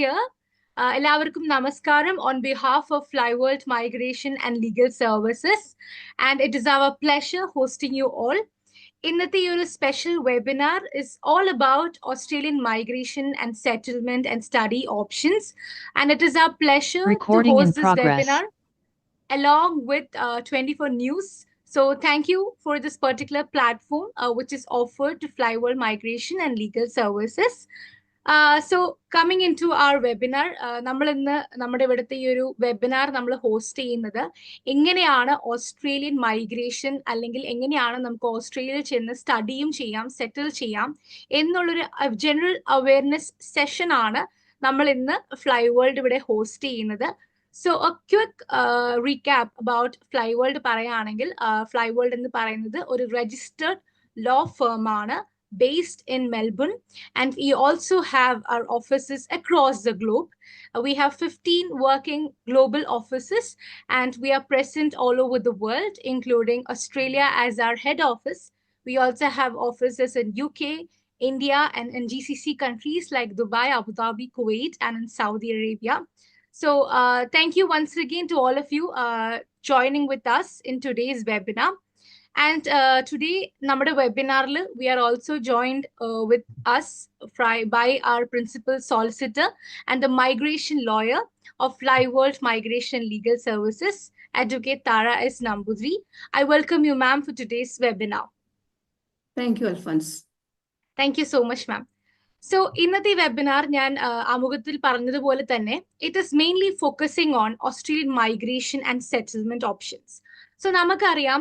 here. എല്ലാവർക്കും നമസ്കാരം on behalf of FlyWorld Migration and Legal Services, and it is our pleasure hosting you all. ഇന്നത്തെ ഈ ഒരു special webinar is all about Australian migration and settlement and study options, and it is our pleasure to host this webinar along with 24 News. So thank you for this particular platform which is offered to FlyWorld Migration and Legal Services. So coming into our webinar, നമ്മൾ ഇന്ന് നമ്മുടെ ഇവിടുത്തെ ഈ ഒരു webinar നമ്മൾ host ചെയ്യുന്നത് എങ്ങനെയാണ് Australian migration അല്ലെങ്കിൽ എങ്ങനെയാണ് നമുക്ക് ഓസ്ട്രേലിയയിൽ ചെന്ന് സ്റ്റഡിയും ചെയ്യാം സെറ്റിൽ ചെയ്യാം എന്നുള്ളൊരു ജനറൽ അവയർനെസ് സെഷൻ ആണ് നമ്മൾ ഇന്ന് FlyWorld ഇവിടെ ഹോസ്റ്റ് ചെയ്യുന്നത്. So a quick recap about FlyWorld പറയുകയാണെങ്കിൽ FlyWorld എന്ന് പറയുന്നത് ഒരു registered law firm ആണ് based in Melbourne, and we also have our offices across the globe. We have 15 working global offices, and we are present all over the world, including Australia as our head office. We also have offices in UK, India, and in GCC countries like Dubai, Abu Dhabi, Kuwait, and in Saudi Arabia. So thank you once again to all of you joining with us in today's webinar. And today, നമ്മുടെ വെബിനാറിൽ we are also joined with us by our principal solicitor and the migration lawyer of FlyWorld Migration Legal Services, Advocate Tara S. Nambudri. I welcome you, ma'am, for today's webinar. Thank you, Alphonse. Thank you so much, ma'am. So ഇന്നത്തെ webinar ഞാൻ ആമുഖത്തിൽ പറഞ്ഞതുപോലെ തന്നെ it is mainly focusing on Australian migration and settlement options. So നമുക്കറിയാം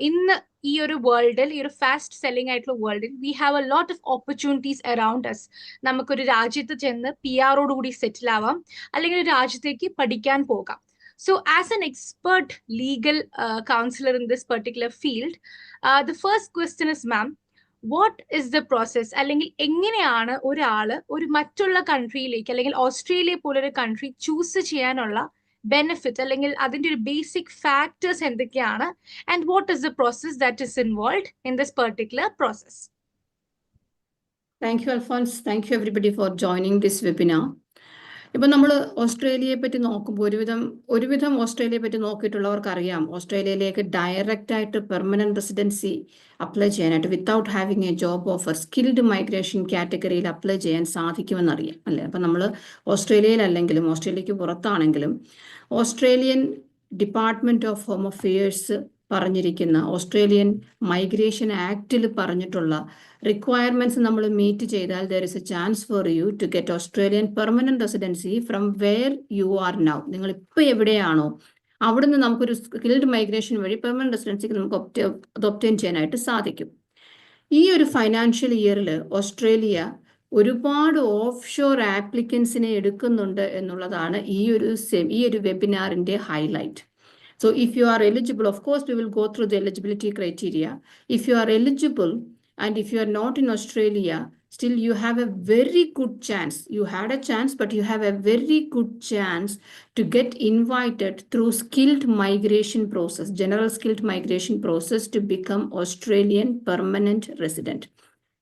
ഇന്ന് ഈ ഒരു വേൾഡിൽ ഈ ഒരു ഫാസ്റ്റ് സെല്ലിംഗ് ആയിട്ടുള്ള വേൾഡിൽ we have a lot of opportunities around us. നമുക്കൊരു രാജ്യത്ത് ചെന്ന് PR കൂടി സെറ്റിൽ ആവാം, അല്ലെങ്കിൽ ഒരു രാജ്യത്തേക്ക് പഠിക്കാൻ പോകാം. So as an expert legal councillor in this particular field, the first question is ma'am, what is the process, അല്ലെങ്കിൽ എങ്ങനെയാണ് ഒരാള് ഒരു മറ്റുള്ള കൺട്രിയിലേക്ക് അല്ലെങ്കിൽ ഓസ്ട്രേലിയ പോലൊരു കൺട്രി ചൂസ് ചെയ്യാനുള്ള ബെനിഫിറ്റ് അല്ലെങ്കിൽ അതിന്റെ ഒരു ബേസിക് ഫാക്ടേഴ്സ് എന്തൊക്കെയാണ്, and what is the process that is involved in this particular process? Thank you, Alphonse. Thank you, everybody, for joining this webinar. ഇപ്പം നമ്മൾ ഓസ്ട്രേലിയയെ പറ്റി നോക്കുമ്പോൾ ഒരുവിധം ഓസ്ട്രേലിയയെ പറ്റി നോക്കിയിട്ടുള്ളവർക്ക് അറിയാം, ഓസ്ട്രേലിയയിലേക്ക് ഡയറക്റ്റ് ആയിട്ട് പെർമനന്റ് റെസിഡൻസി അപ്ലൈ ചെയ്യാനായിട്ട് without having a job offer skilled migration കാറ്റഗറിയിൽ അപ്ലൈ ചെയ്യാൻ സാധിക്കുമെന്നറിയാം അല്ലേ. അപ്പം നമ്മൾ ഓസ്ട്രേലിയയിലല്ലെങ്കിലും ഓസ്ട്രേലിയക്ക് പുറത്താണെങ്കിലും Australian department of home affairs പറഞ്ഞിരിക്കുന്ന ഓസ്ട്രേലിയൻ മൈഗ്രേഷൻ ആക്ടിൽ പറഞ്ഞിട്ടുള്ള റിക്വയർമെന്റ്സ് നമ്മൾ മീറ്റ് ചെയ്താൽ there is a chance for you to get Australian permanent residency from where you are now. നിങ്ങൾ ഇപ്പോൾ എവിടെയാണോ അവിടുന്ന് നമുക്കൊരു സ്കിൽഡ് മൈഗ്രേഷൻ വഴി പെർമനന്റ് റെസിഡൻസിക്ക് നമുക്ക് ഒബ്റ്റെയിൻ ചെയ്യാനായിട്ട് സാധിക്കും. ഈ ഒരു ഫൈനാൻഷ്യൽ ഇയറിൽ ഓസ്ട്രേലിയ ഒരുപാട് ഓഫ് ഷോർ ആപ്ലിക്കൻസിനെ എടുക്കുന്നുണ്ട് എന്നുള്ളതാണ് ഈ ഒരു വെബിനാറിന്റെ highlight. So if you are eligible, of course, we will go through the eligibility criteria. If you are eligible and if you are not in Australia, still you have a very good chance. You had a chance, but you have a very good chance to get invited through skilled migration process, general skilled migration process to become Australian permanent resident.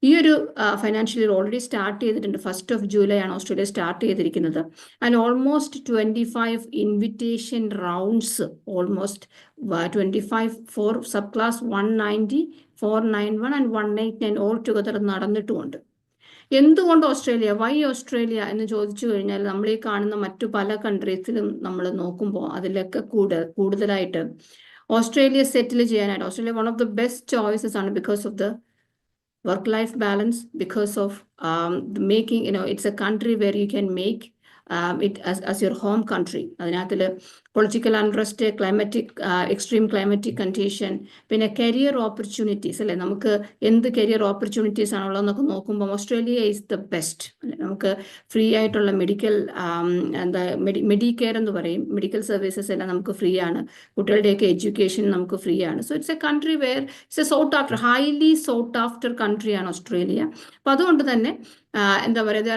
ഈ ഒരു financial year already start ചെയ്തിട്ടുണ്ട്. 1st July ആണ് Australia start ചെയ്തിരിക്കുന്നത്. And almost 25 invitation rounds, almost 25 for subclass 190, 491 and 189 all together നടന്നിട്ടുമുണ്ട്. എന്തുകൊണ്ട് Australia, Y Australia എന്ന് ചോദിച്ചു കഴിഞ്ഞാൽ നമ്മൾ ഈ കാണുന്ന മറ്റു പല കൺട്രീസിലും നമ്മൾ നോക്കുമ്പോൾ അതിലൊക്കെ കൂടുതലായിട്ട് ഓസ്ട്രേലിയ സെറ്റിൽ ചെയ്യാനായിട്ട് Australia one of the best choices ആണ് because of the work-life balance, because of making, it's a country where you can make it as your home country. അതിനകത്തിൽ political untrust, extreme climatic condition, പിന്നെ career opportunities അല്ലെ. നമുക്ക് എന്ത് career opportunities ആണുള്ളതെന്നൊക്കെ നോക്കുമ്പോൾ Australia is the best അല്ലെ. നമുക്ക് free ആയിട്ടുള്ള Medicare എന്ന് പറയും, മെഡിക്കൽ സർവീസസ് എല്ലാം നമുക്ക് ഫ്രീ ആണ്. കുട്ടികളുടെയൊക്കെ എഡ്യൂക്കേഷൻ നമുക്ക് ഫ്രീ ആണ്. So it's a country where it's a sought after, highly sought after കൺട്രിയാണ് ഓസ്ട്രേലിയ. അപ്പം അതുകൊണ്ട് തന്നെ എന്താ പറയുക,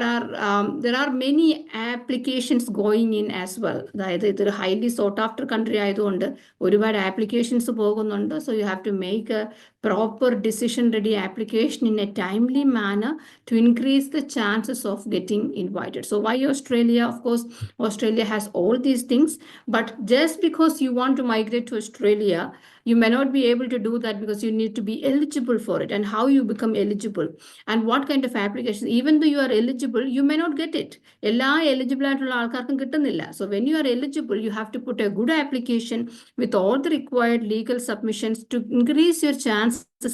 there are many applications going in as well. അതായത് ഇതൊരു ഹൈലി sought after country ആയതുകൊണ്ട് ഒരുപാട് ആപ്ലിക്കേഷൻസ് പോകുന്നുണ്ട്. So you have to make a proper decision ready application in a timely manner to increase the chances of getting invited. So why Australia? Of course, Australia has all these things, but just because you want to migrate to Australia, you may not be able to do that because you need to be eligible for it. And how you become eligible and what kind of applications, even though you are eligible, you may not get it. എല്ലാ eligible ആയിട്ടുള്ള ആൾക്കാർക്കും കിട്ടുന്നില്ല. So when you are eligible, you have to put a good application with all the required legal submissions to increase your chances.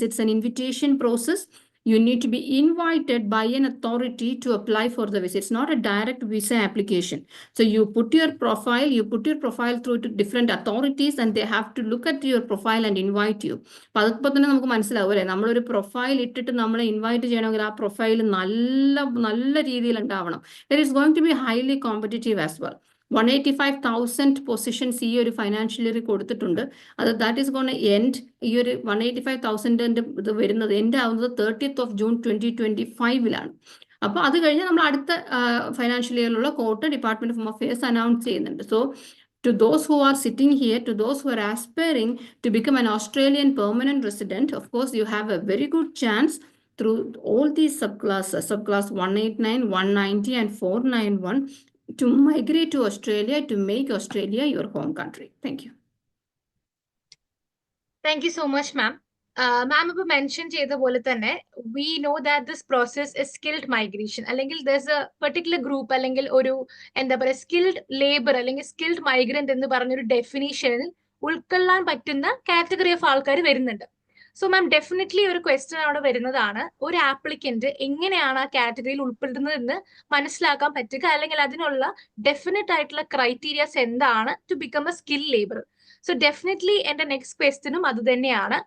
It's an invitation process. You need to be invited by an authority to apply for the visa. It's not a direct visa application. So you put your profile through to different authorities and they have to look at your profile and invite you. അപ്പോൾ അതിപ്പോൾ തന്നെ നമുക്ക് മനസ്സിലാവും അല്ലേ, നമ്മളൊരു profile ഇട്ടിട്ട് നമ്മളെ invite ചെയ്യണമെങ്കിൽ ആ പ്രൊഫൈൽ നല്ല രീതിയിൽ ഉണ്ടാവണം. It is going to be highly competitive as well. 185,000 positions ഈ ഒരു ഫൈനാൻഷ്യൽ ഇയർ കൊടുത്തിട്ടുണ്ട്. അത് ദാറ്റ് ഈസ് ഗോൺ എൻഡ്, ഈ ഒരു 185,000 ഇത് വരുന്നത് എൻഡ് ആവുന്നത് 30th of June 2025 അപ്പോൾ അത് കഴിഞ്ഞ് നമ്മൾ അടുത്ത ഫൈനാൻഷ്യൽ ഇയറിലുള്ള കോട്ട് department of home affairs announce ചെയ്യുന്നുണ്ട്. So to those who are sitting here, to those who are aspiring to become an Australian permanent resident, of course, you have a very good chance through all these subclasses, subclass 189, 190 and 491, to migrate to Australia, to make Australia your home country. Thank you. Thank you so much, ma'am. Ma'am, ഇപ്പോൾ mention ചെയ്ത പോലെ തന്നെ we know that this process is skilled migration. അല്ലെങ്കിൽ there's a particular group അല്ലെങ്കിൽ ഒരു എന്താ പറയുക skilled labor അല്ലെങ്കിൽ skilled migrant എന്ന് പറഞ്ഞൊരു ഡെഫിനിഷനിൽ ഉൾക്കൊള്ളാൻ പറ്റുന്ന കാറ്റഗറി ഓഫ് ആൾക്കാർ വരുന്നുണ്ട്. സോ മാം, ഡെഫിനറ്റ്ലി ഒരു ക്വസ്റ്റ്യൻ അവിടെ വരുന്നതാണ്, ഒരു ആപ്ലിക്കന്റ് എങ്ങനെയാണ് ആ കാറ്റഗറിയിൽ ഉൾപ്പെടുന്നതെന്ന് മനസ്സിലാക്കാൻ പറ്റുക, അല്ലെങ്കിൽ അതിനുള്ള ഡെഫിനറ്റ് ആയിട്ടുള്ള ക്രൈറ്റീരിയാസ് എന്താണ് to become a skill labour. So definitely എന്റെ നെക്സ്റ്റ് ക്വസ്റ്റ്യനും അത് തന്നെയാണ്,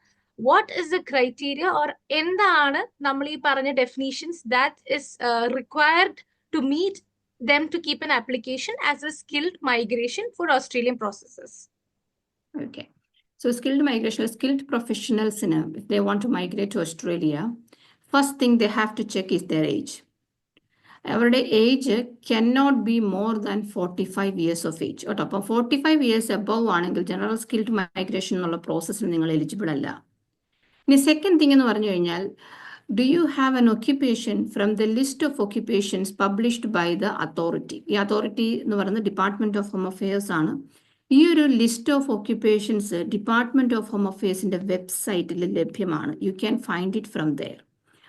what is the criteria or എന്താണ് നമ്മൾ ഈ പറഞ്ഞ definitions that is required to meet them to keep an application as a skilled migration for Australian processes? Okay. So skilled migration, skilled professionals, if they want to migrate to Australia, first thing they have to check is their age. Every age cannot be more than 45 years of age. Or 45 years above ആണെങ്കിൽ general skilled migration എന്നുള്ള പ്രോസസ്സിൽ നിങ്ങൾ eligible അല്ല. ഇനി second thing എന്ന് പറഞ്ഞു കഴിഞ്ഞാൽ, do you have an occupation from the list of occupations published by the authority? ഈ അതോറിറ്റി എന്ന് പറയുന്നത് ഡിപ്പാർട്ട്മെന്റ് ഓഫ് ഹോം അഫയേഴ്സ് ആണ്. ഈ ഒരു list of occupations department of home അഫയേഴ്സിന്റെ വെബ്സൈറ്റിൽ ലഭ്യമാണ്. You can find it from there.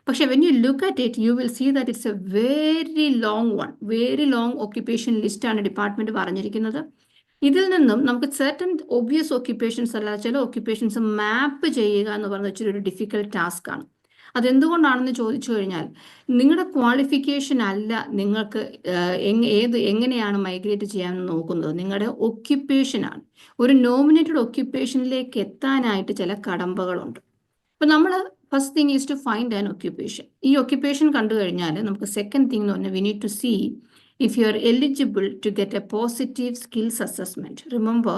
പക്ഷെ when you look at it, you will see that it's a very long occupation ലിസ്റ്റാണ് ഡിപ്പാർട്ട്മെന്റ് പറഞ്ഞിരിക്കുന്നത്. ഇതിൽ നിന്നും നമുക്ക് certain ഒബ്വിയസ് ഓക്യുപ്പേഷൻസ് അല്ലാതെ ചില ഓക്യുപ്പേഷൻസ് മാപ്പ് ചെയ്യുക എന്ന് പറയുന്നത് ഇച്ചിരി ഒരു ഡിഫിക്കൽട്ട് ടാസ്ക് ആണ്. അതെന്തുകൊണ്ടാണെന്ന് ചോദിച്ചു കഴിഞ്ഞാൽ, നിങ്ങളുടെ ക്വാളിഫിക്കേഷൻ അല്ല നിങ്ങൾക്ക് എങ്ങനെയാണ് മൈഗ്രേറ്റ് ചെയ്യാമെന്ന് നോക്കുന്നത്, നിങ്ങളുടെ ഒക്യുപ്പേഷനാണ്. ഒരു നോമിനേറ്റഡ് ഒക്യുപ്പേഷനിലേക്ക് എത്താനായിട്ട് ചില കടമ്പകളുണ്ട്. അപ്പം നമ്മൾ first thing is to find an occupation. ഈ ഒക്യുപ്പേഷൻ കണ്ടു കഴിഞ്ഞാൽ നമുക്ക് സെക്കൻഡ് തിങ് എന്ന് പറഞ്ഞാൽ, we need to see if you are eligible to get a positive skills assessment. Remember,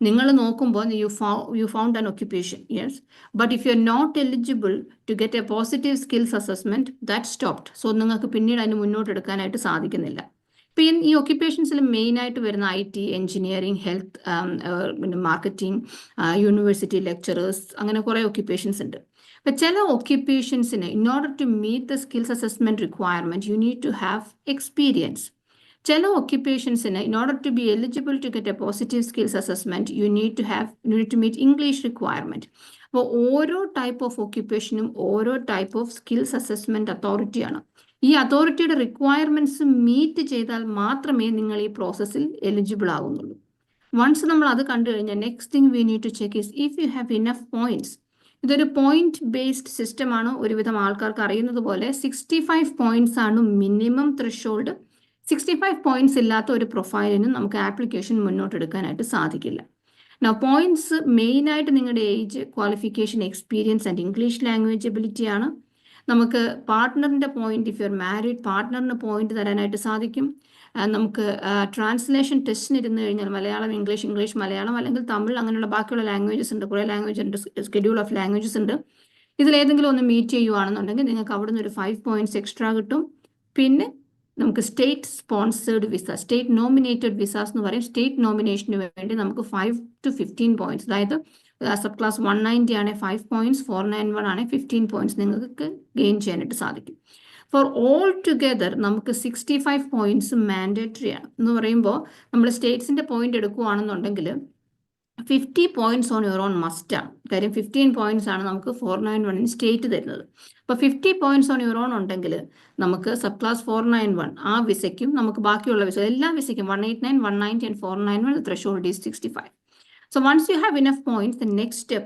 നിങ്ങൾ നോക്കുമ്പോൾ you found an occupation, yes, but if you are not eligible to get a positive skills assessment, that stopped. So നിങ്ങൾക്ക് പിന്നീട് അതിന് മുന്നോട്ട് എടുക്കാനായിട്ട് സാധിക്കുന്നില്ല. ഇപ്പം ഈ ഒക്യുപ്പേഷൻസിൽ മെയിനായിട്ട് വരുന്ന IT, engineering, health, marketing, university lecturers, അങ്ങനെ കുറേ ഒക്യുപ്പേഷൻസ് ഉണ്ട്. അപ്പം ചില ഒക്യുപ്പേഷൻസിന് in order to meet the skills assessment requirement, you need to have experience. ചില ഒക്യുപ്പേഷൻസിന് in order to be eligible to get a positive skills assessment, you need to meet English requirement. അപ്പോൾ ഓരോ type of ഒക്യുപ്പേഷനും ഓരോ type of skills assessment അതോറിറ്റിയാണ്. ഈ അതോറിറ്റിയുടെ requirements meet ചെയ്താൽ മാത്രമേ നിങ്ങൾ ഈ പ്രോസസ്സിൽ എലിജിബിൾ ആകുന്നുള്ളൂ. വൺസ് നമ്മൾ അത് കണ്ടു കഴിഞ്ഞാൽ, next thing we need to check is if you have enough points. ഇതൊരു പോയിന്റ് ബേസ്ഡ് സിസ്റ്റമാണ്. ഒരുവിധം ആൾക്കാർക്ക് അറിയുന്നത് പോലെ 65 പോയിന്റ്സ് ആണ് മിനിമം ത്രെഷോൾഡ്. 65 പോയിന്റ്സ് ഇല്ലാത്ത ഒരു പ്രൊഫൈലിനും നമുക്ക് ആപ്ലിക്കേഷൻ മുന്നോട്ടെടുക്കാനായിട്ട് സാധിക്കില്ല. Now, പോയിന്റ്സ് മെയിനായിട്ട് നിങ്ങളുടെ age, qualification, experience and English language ability ആണ്. നമുക്ക് പാർട്ട്ണറിൻ്റെ point, if you are married, പാർട്ട്ണറിന് പോയിന്റ് തരാനായിട്ട് സാധിക്കും. നമുക്ക് ട്രാൻസ്ലേഷൻ ടെസ്റ്റിന് ഇരുന്ന് കഴിഞ്ഞാൽ മലയാളം, ഇംഗ്ലീഷ് മലയാളം, അല്ലെങ്കിൽ തമിഴ്, അങ്ങനെയുള്ള ബാക്കിയുള്ള ലാംഗ്വേജസ് ഉണ്ട്, കുറേ ലാംഗ്വേജ് ഉണ്ട്, സ്കെഡ്യൂൾ ഓഫ് ലാംഗ്വേജസ് ഉണ്ട്. ഇതിലേതെങ്കിലും ഒന്ന് മീറ്റ് ചെയ്യുവാണെന്നുണ്ടെങ്കിൽ നിങ്ങൾക്ക് അവിടെ നിന്ന് ഒരു 5 പോയിന്റ്സ് എക്സ്ട്രാ കിട്ടും. പിന്നെ നമുക്ക് state sponsored visa, state nominated visas എന്ന് പറയും. സ്റ്റേറ്റ് നോമിനേഷന് വേണ്ടി നമുക്ക് 5 to 15 points, അതായത് സബ് ക്ലാസ് 190 ആണ് 5 points, 491 ആണ് 15 points നിങ്ങൾക്ക് ഗെയിൻ ചെയ്യാനായിട്ട് സാധിക്കും. ഫോർ ഓൾ ടുഗെദർ നമുക്ക് 65 points മാൻഡേറ്ററി ആണ്. എന്ന് പറയുമ്പോൾ നമ്മൾ സ്റ്റേറ്റ്സിൻ്റെ പോയിന്റ് എടുക്കുകയാണെന്നുണ്ടെങ്കിൽ 50 points on your own must ആണ്. കാര്യം 15 points ആണ് നമുക്ക് 491 സ്റ്റേറ്റ് തരുന്നത്. അപ്പോൾ 50 points ഓൺ യുവർ ഓൺ ഉണ്ടെങ്കിൽ നമുക്ക് സബ് ക്ലാസ് 491 ആ വിസയ്ക്കും നമുക്ക് ബാക്കിയുള്ള വിസ എല്ലാ വിസയ്ക്കും 189, 190 and 491 threshold is 65. So once you have enough points, the next step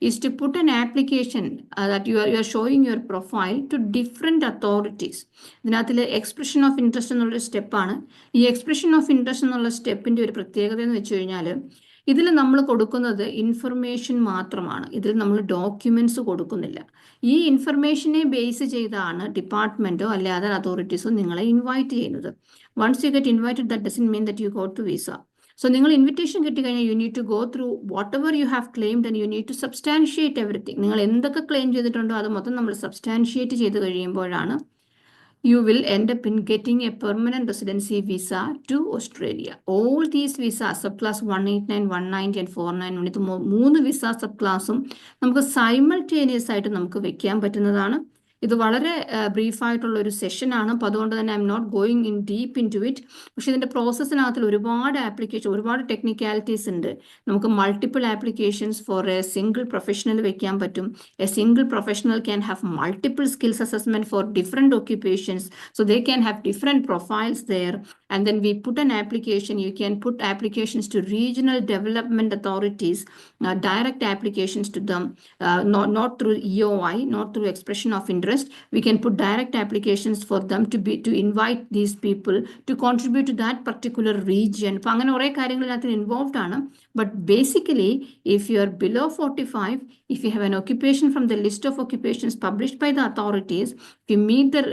is to put an application that you are showing your profile to different authorities. ഇതിനകത്തിൽ expression of interest എന്നുള്ളൊരു സ്റ്റെപ്പാണ്. ഈ expression of interest എന്നുള്ള സ്റ്റെപ്പിൻ്റെ ഒരു പ്രത്യേകത എന്ന് വെച്ച് കഴിഞ്ഞാൽ ഇതിൽ നമ്മൾ കൊടുക്കുന്നത് ഇൻഫർമേഷൻ മാത്രമാണ്. ഇതിൽ നമ്മൾ ഡോക്യുമെന്റ്സ് കൊടുക്കുന്നില്ല. ഈ ഇൻഫർമേഷനെ ബേസ് ചെയ്താണ് ഡിപ്പാർട്ട്മെന്റോ അല്ലെ അതർ അതോറിറ്റീസോ നിങ്ങളെ ഇൻവൈറ്റ് ചെയ്യുന്നത്. Once you get invited that doesn't mean that you got to visa. So നിങ്ങൾ ഇൻവിറ്റേഷൻ കിട്ടിക്കഴിഞ്ഞാൽ you need to go through whatever you have claimed and you need to substantiate everything. നിങ്ങൾ എന്തൊക്കെ claim ചെയ്തിട്ടുണ്ടോ അത് മൊത്തം നമ്മൾ substantiate ചെയ്ത് കഴിയുമ്പോഴാണ് you will end up in getting a permanent residency visa to Australia. All these visas, subclass 189, 190 and 491, ഇത് 3 visa sub ക്ലാസ്സും നമുക്ക് സൈമൾട്ടേനിയസ് ആയിട്ട് നമുക്ക് വെക്കാൻ പറ്റുന്നതാണ്. ഇത് വളരെ ബ്രീഫായിട്ടുള്ള ഒരു സെഷനാണ്. അപ്പോൾ അതുകൊണ്ട് തന്നെ I am not going in deep into it. പക്ഷേ ഇതിൻ്റെ പ്രോസസ്സിനകത്തിൽ ഒരുപാട് ആപ്ലിക്കേഷൻ, ഒരുപാട് ടെക്നിക്കാലിറ്റീസ് ഉണ്ട്. നമുക്ക് multiple applications for a single professional വെക്കാൻ പറ്റും. A single professional can have multiple skills assessment for different occupations. So they can have different profiles there. And then we put an application. You can put applications to regional development authorities, direct applications to them, not through EOI, not through expression of interest. We can put direct applications for them to invite these people to contribute to that particular region. അപ്പോൾ അങ്ങനെ കുറേ കാര്യങ്ങളിനകത്ത് involved ആണ്. But basically, if you are below 45, if you have an occupation from the list of occupations published by the authorities, if you meet the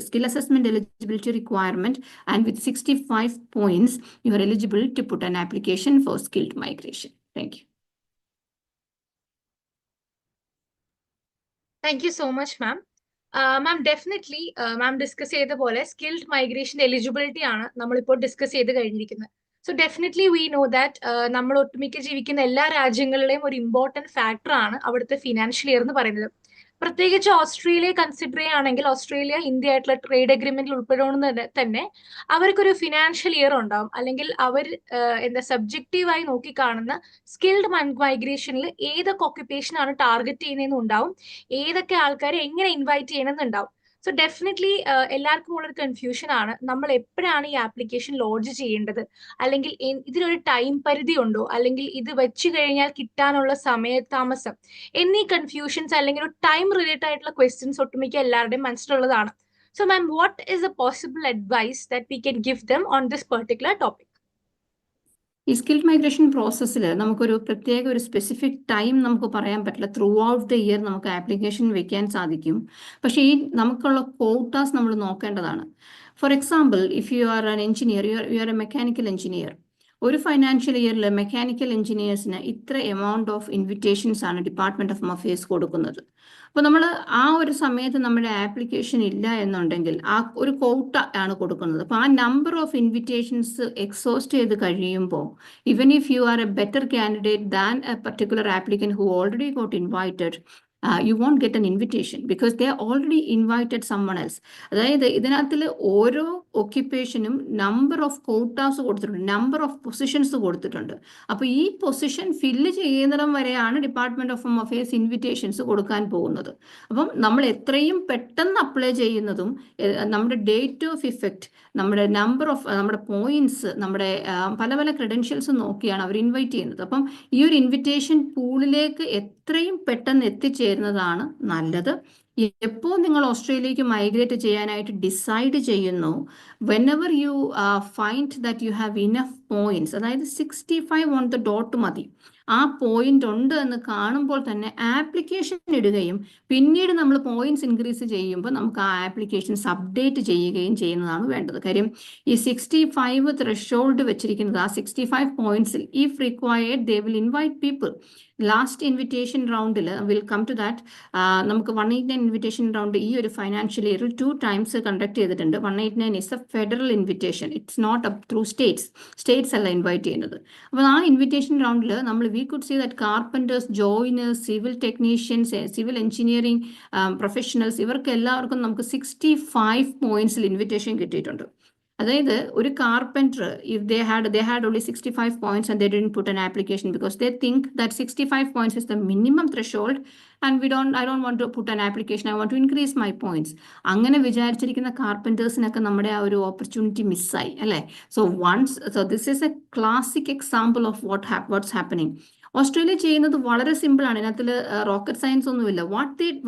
skill assessment eligibility requirement, and with 65 points, you are eligible to put an application for skilled migration. Thank you. Thank you so much, ma'am. Ma'am, definitely, ma'am discuss ചെയ്ത പോലെ skilled migration eligibility ആണ് നമ്മളിപ്പോൾ discuss ചെയ്ത് കഴിഞ്ഞിരിക്കുന്നത്. So definitely we know that നമ്മൾ ഒട്ടുമിക്ക ജീവിക്കുന്ന എല്ലാ രാജ്യങ്ങളിലെയും ഒരു ഇമ്പോർട്ടൻറ്റ് ഫാക്ടർ ആണ് അവിടുത്തെ ഫിനാൻഷ്യൽ ഇയർ എന്ന് പറയുന്നത്. പ്രത്യേകിച്ച് ഓസ്ട്രേലിയ കൺസിഡർ ചെയ്യുകയാണെങ്കിൽ ഓസ്ട്രേലിയ ഇന്ത്യ ആയിട്ടുള്ള ട്രേഡ് അഗ്രിമെന്റിൽ ഉൾപ്പെടുന്നത് തന്നെ അവർക്കൊരു ഫിനാൻഷ്യൽ ഇയർ ഉണ്ടാവും. അല്ലെങ്കിൽ അവർ സബ്ജക്റ്റീവായി നോക്കിക്കാണുന്ന സ്കിൽഡ് മൈഗ്രേഷനിൽ ഏതൊക്കെ ഓക്യുപ്പേഷൻ ആണ് ടാർഗറ്റ് ചെയ്യുന്നതെന്ന് ഉണ്ടാവും, ഏതൊക്കെ ആൾക്കാരെ എങ്ങനെ ഇൻവൈറ്റ് ചെയ്യണമെന്നുണ്ടാവും. സോ ഡെഫിനറ്റ്ലി എല്ലാവർക്കും ഉള്ളൊരു കൺഫ്യൂഷൻ ആണ് നമ്മൾ എപ്പോഴാണ് ഈ ആപ്ലിക്കേഷൻ ലോഞ്ച് ചെയ്യേണ്ടത്, അല്ലെങ്കിൽ ഇതിനൊരു ടൈം പരിധി ഉണ്ടോ, അല്ലെങ്കിൽ ഇത് വെച്ച് കഴിഞ്ഞാൽ കിട്ടാനുള്ള സമയതാമസം എന്നീ കൺഫ്യൂഷൻസ് അല്ലെങ്കിൽ ഒരു ടൈം റിലേറ്റഡ് ആയിട്ടുള്ള ക്വസ്റ്റ്യൻസ് ഒട്ടുമിക്ക എല്ലാവരുടെയും മനസ്സിലുള്ളതാണ്. So ma'am, what is a possible advice that we can give them on this particular topic? ഈ സ്കിൽഡ് മൈഗ്രേഷൻ പ്രോസസ്സിൽ നമുക്കൊരു പ്രത്യേക ഒരു സ്പെസിഫിക് ടൈം നമുക്ക് പറയാൻ പറ്റില്ല. ത്രൂ ഔട്ട് ദ ഇയർ നമുക്ക് ആപ്ലിക്കേഷൻ വെക്കാൻ സാധിക്കും. പക്ഷേ ഈ നമുക്കുള്ള ക്വോട്ടാസ് നമ്മൾ നോക്കേണ്ടതാണ്. For example, if you are an engineer, you are a mechanical engineer, ഒരു ഫൈനാൻഷ്യൽ ഇയറിൽ മെക്കാനിക്കൽ എഞ്ചിനീയേഴ്സിന് ഇത്ര എമൗണ്ട് ഓഫ് ഇൻവിറ്റേഷൻസ് ആണ് ഡിപ്പാർട്ട്മെന്റ് ഓഫ് അഫയേഴ്സ് കൊടുക്കുന്നത്. അപ്പോൾ നമ്മൾ ആ ഒരു സമയത്ത് നമ്മുടെ ആപ്ലിക്കേഷൻ ഇല്ല എന്നുണ്ടെങ്കിൽ ആ ഒരു ക്വോട്ട ആണ് കൊടുക്കുന്നത്. അപ്പോൾ ആ നമ്പർ ഓഫ് ഇൻവിറ്റേഷൻസ് എക്സോസ്റ്റ് ചെയ്ത് കഴിയുമ്പോൾ, even if you are A better candidate than A particular applicant who already got invited, you won't get an invitation because they already invited someone else. അതായത് ഇതിനകത്തിൽ ഓരോ ഒക്യുപ്പേഷനും number of ക്വോട്ടാസ് കൊടുത്തിട്ടുണ്ട്, number of positions കൊടുത്തിട്ടുണ്ട്. അപ്പോൾ ഈ position fill ചെയ്യുന്നിടം വരെയാണ് department of home affairs invitations കൊടുക്കാൻ പോകുന്നത്. അപ്പം നമ്മൾ എത്രയും പെട്ടെന്ന് അപ്ലൈ ചെയ്യുന്നതും നമ്മുടെ ഡേറ്റ് ഓഫ് ഇഫക്റ്റ്, നമ്മുടെ നമ്പർ ഓഫ് നമ്മുടെ പോയിന്റ്സ്, നമ്മുടെ പല പല ക്രെഡൻഷ്യൽസ് നോക്കിയാണ് അവർ ഇൻവൈറ്റ് ചെയ്യുന്നത്. അപ്പം ഈ ഒരു ഇൻവിറ്റേഷൻ പൂളിലേക്ക് എത്രയും പെട്ടെന്ന് എത്തിച്ചേരുന്നതാണ് നല്ലത്. എപ്പോൾ നിങ്ങൾ ഓസ്ട്രേലിയക്ക് മൈഗ്രേറ്റ് ചെയ്യാനായിട്ട് ഡിസൈഡ് ചെയ്യുന്നു, whenever you find that you have enough points, അതായത് 65 ഓൺ ദ ഡോട്ട് മതി, ആ പോയിന്റ് ഉണ്ട് എന്ന് കാണുമ്പോൾ തന്നെ ആപ്ലിക്കേഷൻ ഇടുകയും പിന്നീട് നമ്മൾ പോയിന്റ്സ് ഇൻക്രീസ് ചെയ്യുമ്പോൾ നമുക്ക് ആ ആപ്ലിക്കേഷൻസ് അപ്ഡേറ്റ് ചെയ്യുകയും ചെയ്യുന്നതാണ് വേണ്ടത്. കാര്യം ഈ 65 ത്രെഷോൾഡ് വെച്ചിരിക്കുന്നത്, ആ 65 പോയിന്റ്സിൽ if required they will invite people. Last invitation റൗണ്ടിൽ വിൽ കം ടു ദാറ്റ്. നമുക്ക് 189 ഇൻവിറ്റേഷൻ റൗണ്ട് ഈ ഒരു ഫൈനാൻഷ്യൽ ഇയറിൽ 2 times കണ്ടക്ട് ചെയ്തിട്ടുണ്ട്. 189 is a federal invitation. It's not up through states അല്ല ഇൻവൈറ്റ് ചെയ്യുന്നത്. അപ്പോൾ ആ ഇൻവിറ്റേഷൻ റൗണ്ടിൽ നമ്മൾ we could see that carpenters, joiners, civil technicians, civil engineering professionals, ഇവർക്ക് എല്ലാവർക്കും നമുക്ക് 65 പോയിന്റ്സിൽ ഇൻവിറ്റേഷൻ കിട്ടിയിട്ടുണ്ട്. അതായത് ഒരു carpenter if they had only 65 points and they didn't put an application because they think that 65 points is the minimum threshold and I don't want to put an application, I want to increase my points. അങ്ങനെ വിചാരിച്ചിരിക്കുന്ന കാർപ്പൻറ്റേഴ്സിനൊക്കെ നമ്മുടെ ആ ഒരു opportunity മിസ്സായി അല്ലേ. So this is a classic example of what's happening. Australia ചെയ്യുന്നത് വളരെ സിമ്പിളാണ്. ഇതിനകത്തിൽ rocket science ഒന്നുമില്ല.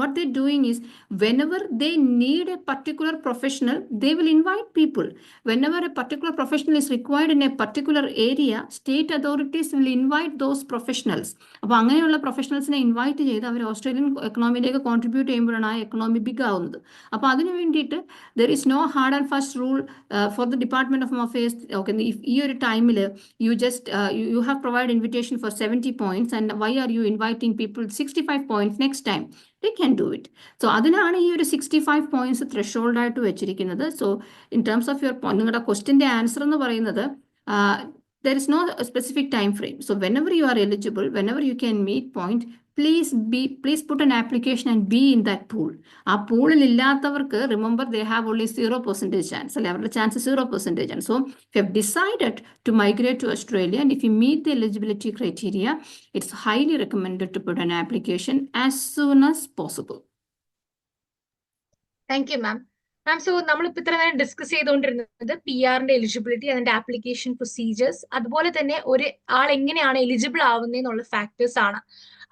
what they're doing is whenever they need a particular professional, they will invite people. Whenever a particular professional is required in a particular area, state authorities will invite those professionals. അപ്പോൾ അങ്ങനെയുള്ള പ്രൊഫഷണൽസിനെ invite ചെയ്ത് അവർ Australian എക്കണോമിയിലേക്ക് contribute ചെയ്യുമ്പോഴാണ് ആ economy big ആവുന്നത്. അപ്പോൾ അതിന് വേണ്ടിയിട്ട് there is no hard and fast rule for the Department of Home Affairs. Okay, ഈ ഒരു ടൈമിൽ you have provided invitation for 70 points and why are you inviting people 65 points next time? They can do it. So അതിനാണ് ഈ ഒരു 65 points threshold ആയിട്ട് വെച്ചിരിക്കുന്നത്. So in terms of your point, നിങ്ങളുടെ ക്വസ്റ്റിൻ്റെ answer എന്ന് പറയുന്നത് there is no specific time frame. So whenever you are eligible, whenever you can meet point, please put an application and be in that pool. ആ പൂളിൽ ഇല്ലാത്തവർക്ക് remember they have only 0% chance. അല്ലെ, അവരുടെ chance 0% ആണ്. So if you have decided to migrate to Australia and if you meet the eligibility criteria, it's highly recommended to put an application as soon as possible. Thank you, ma'am. Ma'am, so നമ്മളിപ്പോൾ ഇത്ര നേരം discuss ചെയ്തുകൊണ്ടിരുന്നത് PR-ന്റെ eligibility, അതിന്റെ application procedures, അതുപോലെ തന്നെ ഒരു ആൾ എങ്ങനെയാണ് eligible ആവുന്നതെന്നുള്ള factors ആണ്.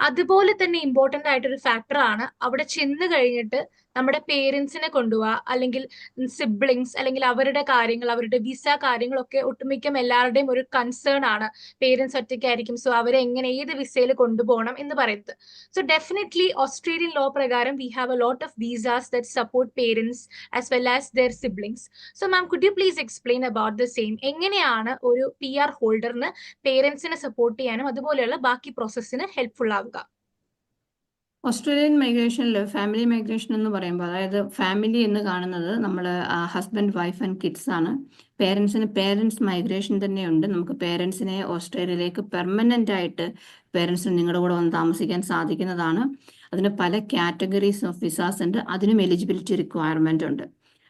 അതുപോലെ തന്നെ ഇമ്പോർട്ടന്റ് ആയിട്ടൊരു ഫാക്ടറാണ് അവിടെ ചെന്ന് കഴിഞ്ഞിട്ട് നമ്മുടെ പേരൻസിനെ കൊണ്ടുപോവുക, അല്ലെങ്കിൽ സിബ്ലിങ്സ്, അല്ലെങ്കിൽ അവരുടെ കാര്യങ്ങൾ, അവരുടെ വിസ കാര്യങ്ങളൊക്കെ ഒട്ടുമിക്കം എല്ലാവരുടെയും ഒരു കൺസേൺ ആണ്. പേരൻസ് ഒറ്റയ്ക്കായിരിക്കും, സോ അവരെ എങ്ങനെ ഏത് വിസയിൽ കൊണ്ടുപോകണം എന്ന് പറയുന്നത്. സോ ഡെഫിനറ്റ്ലി ഓസ്ട്രേലിയൻ ലോ പ്രകാരം V have a lot of visas that support parents as well as there siblings. So ma'am, could you please explain about the same? എങ്ങനെയാണ് ഒരു PR ഹോൾഡറിന് പേരൻസിനെ സപ്പോർട്ട് ചെയ്യാനും അതുപോലെയുള്ള ബാക്കി പ്രോസസ്സിന് ഹെൽപ്ഫുൾ ആവുക? ഓസ്ട്രേലിയൻ മൈഗ്രേഷനിൽ ഫാമിലി മൈഗ്രേഷൻ എന്ന് പറയുമ്പോൾ, അതായത് ഫാമിലി എന്ന് കാണുന്നത് നമ്മൾ ഹസ്ബൻഡ്, വൈഫ് ആൻഡ് കിഡ്സ് ആണ്. പേരൻസ് മൈഗ്രേഷൻ തന്നെയുണ്ട്. നമുക്ക് പേരൻസിനെ ഓസ്ട്രേലിയയിലേക്ക് പെർമനൻ്റ് ആയിട്ട് പേരൻസിന് നിങ്ങളുടെ കൂടെ വന്ന് താമസിക്കാൻ സാധിക്കുന്നതാണ്. അതിന് പല കാറ്റഗറീസ് ഓഫ് വിസാസ് ഉണ്ട്. അതിനും എലിജിബിലിറ്റി റിക്വയർമെൻ്റ് ഉണ്ട്.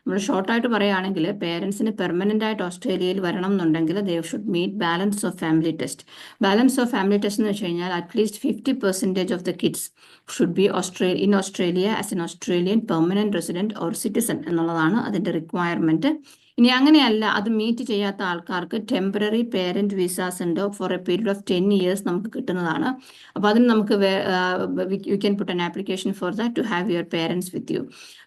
നമ്മൾ ഷോർട്ടായിട്ട് പറയുകയാണെങ്കിൽ പേരൻസിന് പെർമനൻ്റ് ആയിട്ട് ഓസ്ട്രേലിയയിൽ വരണം എന്നുണ്ടെങ്കിൽ they should meet balance of family test. Balance of family test എന്ന് വെച്ച് കഴിഞ്ഞാൽ at least 50% of the kids should be in Australia as an Australian permanent resident or citizen എന്നുള്ളതാണ് അതിൻ്റെ റിക്വയർമെൻറ്റ്. ഇനി അങ്ങനെയല്ല, അത് മീറ്റ് ചെയ്യാത്ത ആൾക്കാർക്ക് ടെമ്പററി പേരൻറ്റ് വിസാസ് ഉണ്ട്. For a period of 10 years നമുക്ക് കിട്ടുന്നതാണ്. അപ്പോൾ അതിന് നമുക്ക് you can put an application for that to have your parents with you.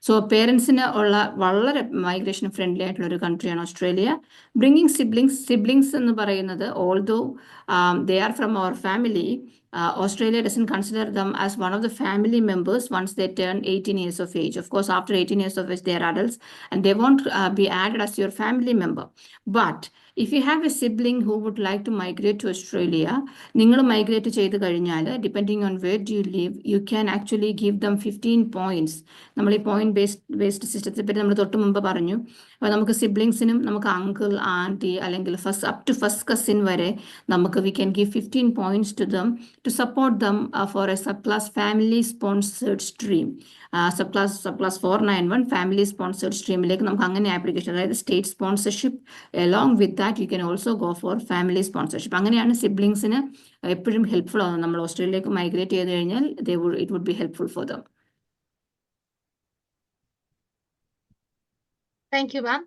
So പേരൻസിന് ഉള്ള വളരെ മൈഗ്രേഷൻ ഫ്രണ്ട്ലി ആയിട്ടുള്ള ഒരു കൺട്രിയാണ് ഓസ്ട്രേലിയ. ബ്രിങ്ങിങ് സിബ്ലിങ്സ് എന്ന് പറയുന്നത്, although they are from our family, Australia doesn't consider them as one of the family members once they turn 18 years of age. Of course, after 18 years of age, they are adults and they won't be added as your family member. But if you have a sibling who would like to migrate to Australia, നിങ്ങൾ migrate ചെയ്ത് കഴിഞ്ഞാൽ depending on where do you live, you can actually give them 15 points. നമ്മൾ ഈ point based സിസ്റ്റത്തെ പറ്റി നമ്മൾ തൊട്ട് മുമ്പ് പറഞ്ഞു. അപ്പോൾ നമുക്ക് സിബ്ലിങ്സിനും നമുക്ക് അങ്കിൾ, ആൻറ്റി, അല്ലെങ്കിൽ ഫസ്റ്റ് കസിൻ വരെ നമുക്ക് V can give 15 points to them to support them for a subclass family sponsored stream. subclass 491 family sponsored streamലേക്ക് നമുക്ക് അങ്ങനെ ആപ്ലിക്കേഷൻ, അതായത് state sponsorship along with that you can also go for family sponsorship. അങ്ങനെയാണ് സിബ്ലിങ്സിന് എപ്പോഴും helpful ആവുന്നത്. നമ്മൾ ഓസ്ട്രേലിയയിലേക്ക് migrate ചെയ്ത് കഴിഞ്ഞാൽ it would be helpful for them. Thank you ma'am.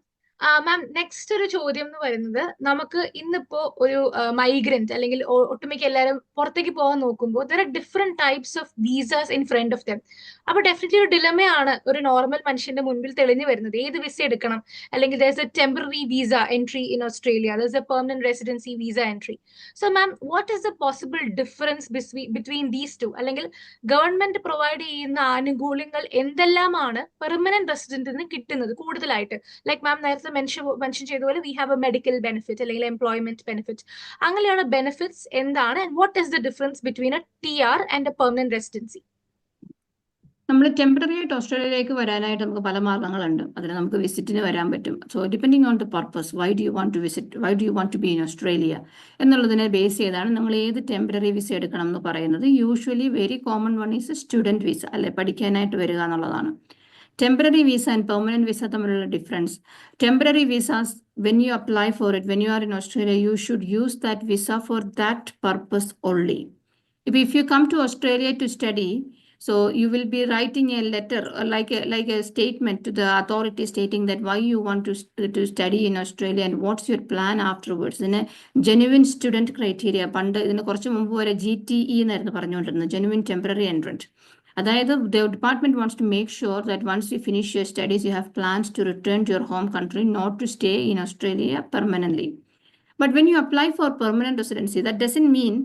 Ma'am, next ഒരു ചോദ്യം എന്ന് പറയുന്നത്, നമുക്ക് ഇന്നിപ്പോ ഒരു മൈഗ്രന്റ് അല്ലെങ്കിൽ ഒട്ടുമിക്ക എല്ലാവരും പുറത്തേക്ക് പോകാൻ നോക്കുമ്പോൾ there are different types of visas in front of them. അപ്പൊ ഡെഫിനറ്റ്ലി ഒരു ഡിലമയാണ് ഒരു നോർമൽ മനുഷ്യന്റെ മുൻപിൽ തെളിഞ്ഞു വരുന്നത്. ഏത് വിസ എടുക്കണം? അല്ലെങ്കിൽ there's a temporary visa entry in Australia, there's a permanent residency visa entry. So ma'am, what is the possible difference between these two? അല്ലെങ്കിൽ ഗവൺമെന്റ് പ്രൊവൈഡ് ചെയ്യുന്ന ആനുകൂല്യങ്ങൾ എന്തെല്ലാമാണ് പെർമനന്റ് റെസിഡന്റിന് കിട്ടുന്നത് കൂടുതലായിട്ട്? ലൈക്ക് മാം നേരത്തെ മെൻഷൻ ചെയ്ത പോലെ V have A medical benefit അല്ലെങ്കിൽ എംപ്ലോയ്മെന്റ് ബെനിഫിറ്റ്. അങ്ങനെയുള്ള ബെനിഫിറ്റ്സ് എന്താണ്? And what is the difference between A TR and A permanent residency? നമ്മൾ ടെമ്പററി ആയിട്ട് ഓസ്ട്രേലിയയിലേക്ക് വരാനായിട്ട് നമുക്ക് പല മാർഗങ്ങളുണ്ട്. അതിന് നമുക്ക് വിസിറ്റിന് വരാൻ പറ്റും. So depending on the purpose, why do you want to visit, why do you want to be in Australia എന്നുള്ളതിനെ ബേസ് ചെയ്താണ് നമ്മൾ ഏത് ടെമ്പററി വിസ എടുക്കണം എന്ന് പറയുന്നത്. Usually very common one is student visa, അല്ലെ, പഠിക്കാനായിട്ട് വരിക എന്നുള്ളതാണ്. Temporary visa and permanent visa തമ്മിലുള്ള difference: temporary visas, when you apply for it, when you are in Australia, you should use that visa for that purpose only. If you come to Australia to study, so you will be writing a letter or like a statement to the authority stating that why you want to study in Australia and what's your plan afterwards. In a genuine student criteria, പണ്ട് ഇതിന് കുറച്ച് മുമ്പ് വരെ GTE എന്നായിരുന്നു പറഞ്ഞുകൊണ്ടിരുന്നത്, genuine temporary entrant. അതായത് the department wants to make sure that once you finish your studies, you have plans to return to your home country, not to stay in Australia permanently. But when you apply for permanent residency, that doesn't mean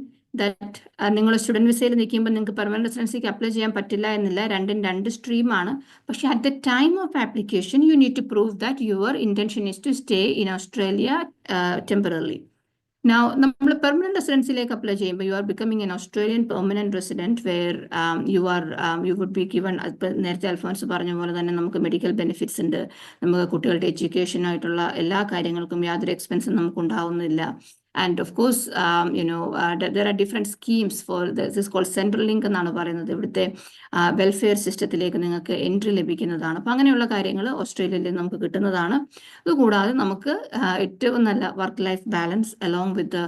that നിങ്ങൾ student വിസയിൽ നിൽക്കുമ്പോൾ നിങ്ങൾക്ക് permanent റെസിഡൻസിക്ക് apply ചെയ്യാൻ പറ്റില്ല എന്നില്ല. രണ്ടും രണ്ട് സ്ട്രീമാണ്. പക്ഷെ at the time of application you need to prove that your intention is to stay in Australia temporarily. Now, നമ്മൾ പെർമനന്റ് റെസിഡൻസിലേക്ക് അപ്ലൈ ചെയ്യുമ്പോൾ you are becoming an Australian permanent resident where you would be given, നേരത്തെ അൽഫോൻസ് പറഞ്ഞ പോലെ തന്നെ നമുക്ക് medical benefits ഉണ്ട്, നമുക്ക് കുട്ടികളുടെ എഡ്യൂക്കേഷനായിട്ടുള്ള എല്ലാ കാര്യങ്ങൾക്കും യാതൊരു എക്സ്പെൻസും നമുക്ക് ഉണ്ടാവുന്നില്ല. And of course, there are different schemes for this is called central link എന്നാണ് പറയുന്നത്. ഇവിടുത്തെ വെൽഫെയർ സിസ്റ്റത്തിലേക്ക് നിങ്ങൾക്ക് എൻട്രി ലഭിക്കുന്നതാണ്. അപ്പം അങ്ങനെയുള്ള കാര്യങ്ങൾ ഓസ്ട്രേലിയയിൽ നമുക്ക് കിട്ടുന്നതാണ്. അതുകൂടാതെ നമുക്ക് ഏറ്റവും നല്ല work life balance along with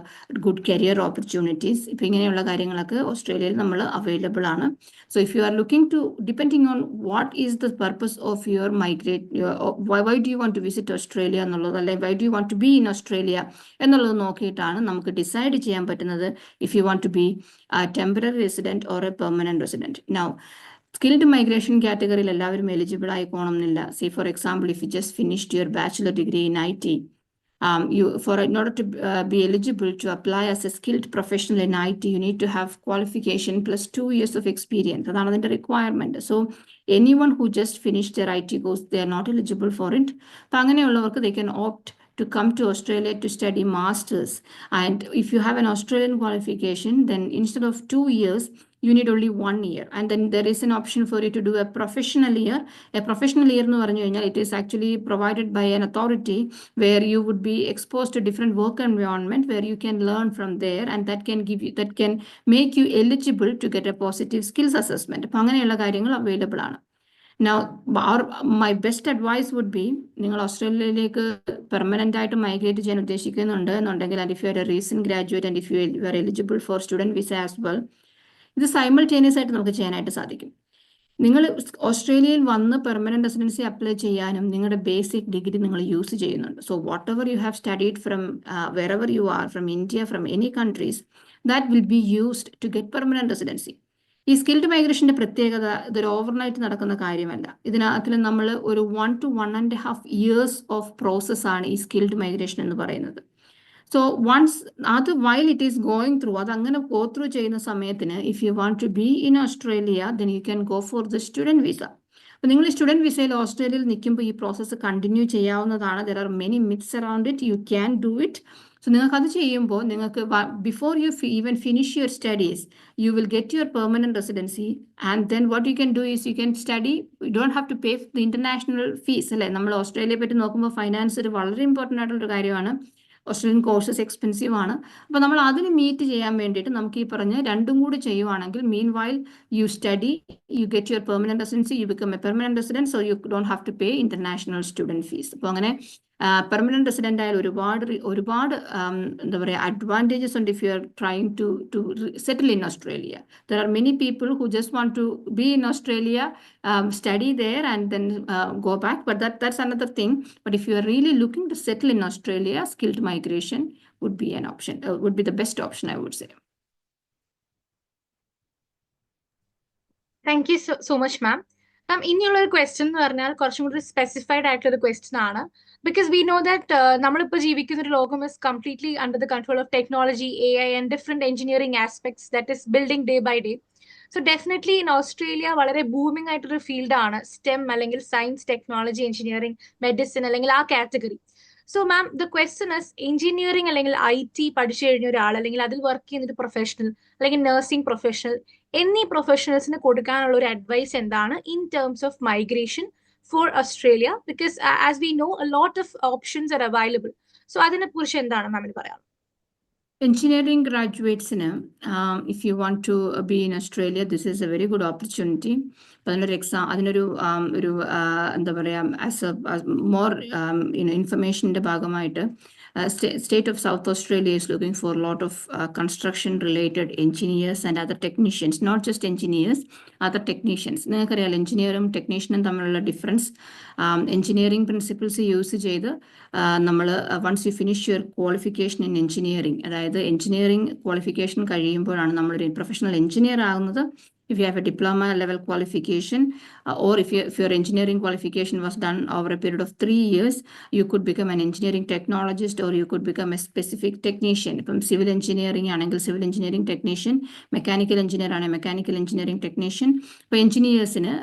good career opportunities, ഇപ്പം ഇങ്ങനെയുള്ള കാര്യങ്ങളൊക്കെ ഓസ്ട്രേലിയയിൽ നമ്മൾ അവൈലബിൾ ആണ്. So if you are looking to, depending on what is the purpose of your why do you want to visit Australia എന്നുള്ളത്, അല്ലെങ്കിൽ why do you want to be in Australia എന്നുള്ളത് നോക്കിയിട്ടാണ് നമുക്ക് ഡിസൈഡ് ചെയ്യാൻ പറ്റുന്നത് if you want to be temporary resident or a permanent resident. Now, skilled migration കാറ്റഗറിയിൽ എല്ലാവരും eligible ആയിക്കോണമെന്നില്ല. Say for example, if you just finished your bachelor degree in IT, in order to be eligible to apply as a skilled professional in IT, you need to have qualification plus 2 years of experience. That's the requirement. So anyone who just finished their IT course, they are not eligible for it. They can opt to come to Australia to study masters. And if you have an Australian qualification, then instead of 2 years, you need only 1 year. And then there is an option for you to do a professional year. A professional year, it is actually provided by an authority where you would be exposed to different work environment where you can learn from there, and that can make you eligible to get a positive skills assessment. അങ്ങനെയുള്ള കാര്യങ്ങൾ available ആണ്. Now, my best advice would be, നിങ്ങൾ ഓസ്ട്രേലിയയിലേക്ക് permanent ആയിട്ട് migrate ചെയ്യാൻ ഉദ്ദേശിക്കുന്നുണ്ട് എന്നുണ്ടെങ്കിൽ, and if you are A recent graduate and if you are eligible for student visa as well, ഇത് സൈമൾട്ടേനിയസ് ആയിട്ട് നമുക്ക് ചെയ്യാനായിട്ട് സാധിക്കും. നിങ്ങൾ ഓസ്ട്രേലിയയിൽ വന്ന് പെർമനന്റ് റെസിഡൻസി അപ്ലൈ ചെയ്യാനും നിങ്ങളുടെ ബേസിക് ഡിഗ്രി നിങ്ങൾ യൂസ് ചെയ്യുന്നുണ്ട്. So whatever you have studied from wherever you are, from India, from any countries, that will be used to get permanent residency. ഈ സ്കിൽഡ് മൈഗ്രേഷന്റെ പ്രത്യേകത, ഇതൊരു ഓവർനൈറ്റ് നടക്കുന്ന കാര്യമല്ല. ഇതിനകത്തിൽ നമ്മൾ ഒരു 1 to 1.5 years ഓഫ് പ്രോസസ്സാണ് ഈ സ്കിൽഡ് മൈഗ്രേഷൻ എന്ന് പറയുന്നത്. സോ വൺസ് അത് while it is going through, അത് അങ്ങനെ ഗോ ത്രൂ ചെയ്യുന്ന സമയത്തിന്, if you want to be in Australia, then you can go for the student visa. അപ്പോൾ നിങ്ങൾ സ്റ്റുഡൻറ് വിസയിൽ ഓസ്ട്രേലിയയിൽ നിൽക്കുമ്പോൾ ഈ പ്രോസസ്സ് കണ്ടിന്യൂ ചെയ്യാവുന്നതാണ്. There are many myths around it, you can do it. So നിങ്ങൾക്ക് അത് ചെയ്യുമ്പോൾ നിങ്ങൾക്ക് before you even finish your studies, you will get your permanent residency, and then what you can do is you can study. You don't have to pay the international fees. അല്ലേ, നമ്മൾ ഓസ്ട്രേലിയയെ പറ്റി നോക്കുമ്പോൾ finance ഒരു വളരെ important ആയിട്ടുള്ളൊരു കാര്യമാണ്. Australian courses expensive ആണ്. അപ്പോൾ നമ്മൾ അതിന് മീറ്റ് ചെയ്യാൻ വേണ്ടിയിട്ട് നമുക്ക് ഈ പറഞ്ഞ രണ്ടും കൂടി ചെയ്യുവാണെങ്കിൽ, meanwhile you study, you get your permanent residency, you become a permanent resident, so you don't have to pay international student fees. അപ്പോൾ അങ്ങനെ പെർമനന്റ് റെസിഡന്റ് ആയാൽ ഒരുപാട് എന്താ പറയുക അഡ്വാൻറ്റേജസ് ഉണ്ട്. If you are trying to settle in Australia, there are many people who just want to be in Australia, study there and then go back, but that's another thing. But if you are really looking to settle in Australia, skilled migration would be an option, would be the best option, I would say. Thank you so much, ma'am. ഇനിയുള്ള ഒരു question എന്ന് പറഞ്ഞാൽ കുറച്ചും കൂടി specified ആയിട്ടുള്ള ഒരു question ആണ്. Because we know that നമ്മളിപ്പോൾ ജീവിക്കുന്ന ഒരു ലോകം is completely under the control of technology, AI and different engineering aspects that is building day by day. So definitely in Australia വളരെ ബൂമിംഗ് ആയിട്ടൊരു ഫീൽഡാണ് STEM അല്ലെങ്കിൽ സയൻസ്, ടെക്നോളജി, എഞ്ചിനീയറിംഗ്, മെഡിസിൻ അല്ലെങ്കിൽ ആ category. So ma'am, the question is engineering അല്ലെങ്കിൽ IT പഠിച്ചു കഴിഞ്ഞ ഒരാൾ, അല്ലെങ്കിൽ അതിൽ വർക്ക് ചെയ്യുന്ന ഒരു പ്രൊഫഷണൽ, അല്ലെങ്കിൽ നഴ്സിംഗ് പ്രൊഫഷണൽ എന്നീ പ്രൊഫഷണൽസിന് കൊടുക്കാനുള്ള ഒരു അഡ്വൈസ് എന്താണ് in terms of migration four Australia? Because as we know A lot of options are available. So അതിനെ കുറിച്ച് എന്താണ് മാമിന് പറയാം? Engineering graduates, if you want to be in Australia, this is a very good opportunity. അതിനൊരു എന്താ പറയുക, more informationന്റെ ഭാഗമായിട്ട് state of South Australia is looking for a lot of construction related engineers and other technicians, not just engineers, other technicians. നിങ്ങൾക്കറിയാലോ എഞ്ചിനീയറും ടെക്നീഷ്യനും തമ്മിലുള്ള difference. Engineering principles use ചെയ്ത് നമ്മൾ once you finish your qualification in engineering, അതായത് engineering qualification കഴിയുമ്പോഴാണ് നമ്മളൊരു professional engineer ആകുന്നത്. If you have a diploma level qualification, or if your engineering qualification was done over a period of 3 years, you could become an engineering technologist, or you could become a specific technician. From civil engineering ആണെങ്കിൽ civil engineering technician, mechanical engineer ആണ് mechanical engineering technician. ഇപ്പോൾ എഞ്ചിനീയേഴ്സിന്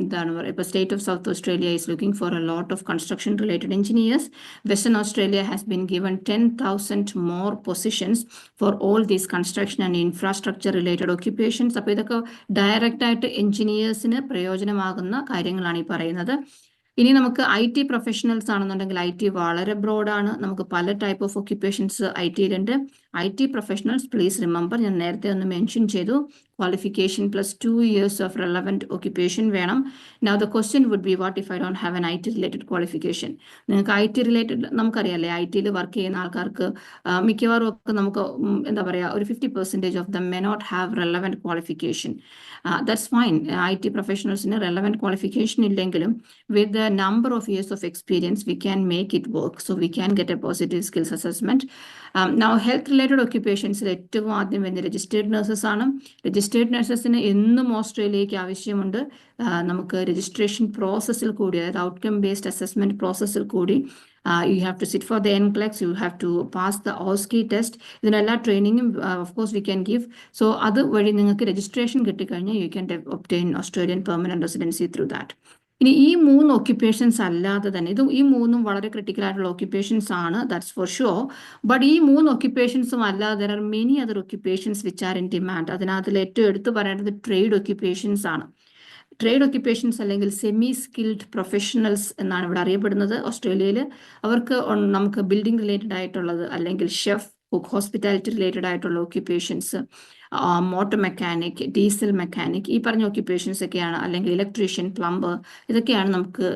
എന്താണ് പറയുക, ഇപ്പോൾ state of south Australia is looking for a lot of construction related engineers. Western Australia has been given 10,000 more positions for all these construction and infrastructure related occupations. അപ്പോൾ ഇതൊക്കെ direct ആയിട്ട് എഞ്ചിനീയേഴ്സിന് പ്രയോജനമാകുന്ന കാര്യങ്ങളാണ് ഈ പറയുന്നത്. ഇനി നമുക്ക് IT പ്രൊഫഷണൽസ് ആണെന്നുണ്ടെങ്കിൽ IT വളരെ ബ്രോഡാണ്. നമുക്ക് പല ടൈപ്പ് ഓഫ് ഒക്യുപ്പേഷൻസ് IT-യിലുണ്ട്. IT പ്രൊഫഷണൽസ്, പ്ലീസ് റിമെമ്പർ, ഞാൻ നേരത്തെ ഒന്ന് മെൻഷൻ ചെയ്തു, qualification plus 2 years of relevant occupation വേണം. Now the question would be, what if I don't have an IT related qualification? നിങ്ങൾക്ക് IT റിലേറ്റഡ് നമുക്കറിയാമല്ലേ, IT-യിൽ വർക്ക് ചെയ്യുന്ന ആൾക്കാർക്ക് മിക്കവാറും ഒക്കെ നമുക്ക് എന്താ പറയുക, ഒരു 50% of them may not have relevant qualification. That's fine. IT പ്രൊഫഷണൽസിന് റെലവൻറ്റ് ക്വാളിഫിക്കേഷൻ ഇല്ലെങ്കിലും with the number of years of experience, we can make it work. So we can get a positive skills assessment. Now, health related occupations, ഏറ്റവും ആദ്യം വരുന്ന registered nurses ആണ്. Registered നഴ്സസിന് എന്നും ഓസ്ട്രേലിയയ്ക്ക് ആവശ്യമുണ്ട്. നമുക്ക് registration പ്രോസസ്സിൽ കൂടി, അതായത് ഔട്ട്കം ബേസ്ഡ് അസസ്മെന്റ് പ്രോസസ്സിൽ കൂടി you have to sit for the NCLEX, you have to pass the OSCE test. ഇതിനെല്ലാ ട്രെയിനിങ്ങും of course we can give. So അത് വഴി നിങ്ങൾക്ക് രജിസ്ട്രേഷൻ കിട്ടിക്കഴിഞ്ഞാൽ you can obtain Australian permanent residency through that. ഇനി ഈ 3 occupations അല്ലാതെ തന്നെ, ഈ 3 വളരെ ക്രിട്ടിക്കൽ ആയിട്ടുള്ള ഒക്യുപ്പേഷൻസ് ആണ്, ദാറ്റ്സ് ഫോർ ഷുവർ. ബട്ട് ഈ 3 ഒക്യുപ്പേഷൻസും അല്ലാതെ there are many other occupations which are in demand. അതിനകത്തിൽ ഏറ്റവും എടുത്തു പറയേണ്ടത് ട്രേഡ് ഒക്യുപ്പേഷൻസ് ആണ്. ട്രേഡ് ഒക്യുപ്പേഷൻസ് അല്ലെങ്കിൽ സെമി സ്കിൽഡ് പ്രൊഫഷണൽസ് എന്നാണ് ഇവിടെ അറിയപ്പെടുന്നത് ഓസ്ട്രേലിയയിൽ. അവർക്ക് നമുക്ക് ബിൽഡിംഗ് റിലേറ്റഡ് ആയിട്ടുള്ളത്, അല്ലെങ്കിൽ ഷെഫ്, കുക്ക്, ഹോസ്പിറ്റാലിറ്റി റിലേറ്റഡ് ആയിട്ടുള്ള occupations, motor mechanic, diesel mechanic, ഈ പറഞ്ഞ ഒക്യുപ്പേഷൻസ് ഒക്കെയാണ്, അല്ലെങ്കിൽ ഇലക്ട്രീഷ്യൻ, പ്ലംബർ, ഇതൊക്കെയാണ് നമുക്ക്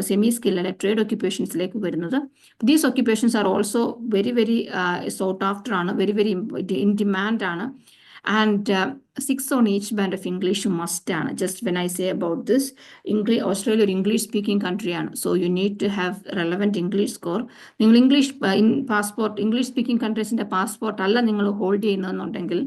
സെമി സ്കിൽ അല്ലെ ട്രേഡ് ഒക്യുപ്പേഷൻസിലേക്ക് വരുന്നത്. These occupations are also very very sought after ആണ്, വെരി വെരി ഇൻ ഡിമാൻഡ് ആണ്. And 6 on each band of English must ആണ്. Just when I say about this, Australia ഒരു English speaking country ആണ്. So you need to have relevant English score. നിങ്ങൾ English passport, English speaking കൺട്രീസിൻ്റെ passport അല്ല നിങ്ങൾ hold ചെയ്യുന്നതെന്നുണ്ടെങ്കിൽ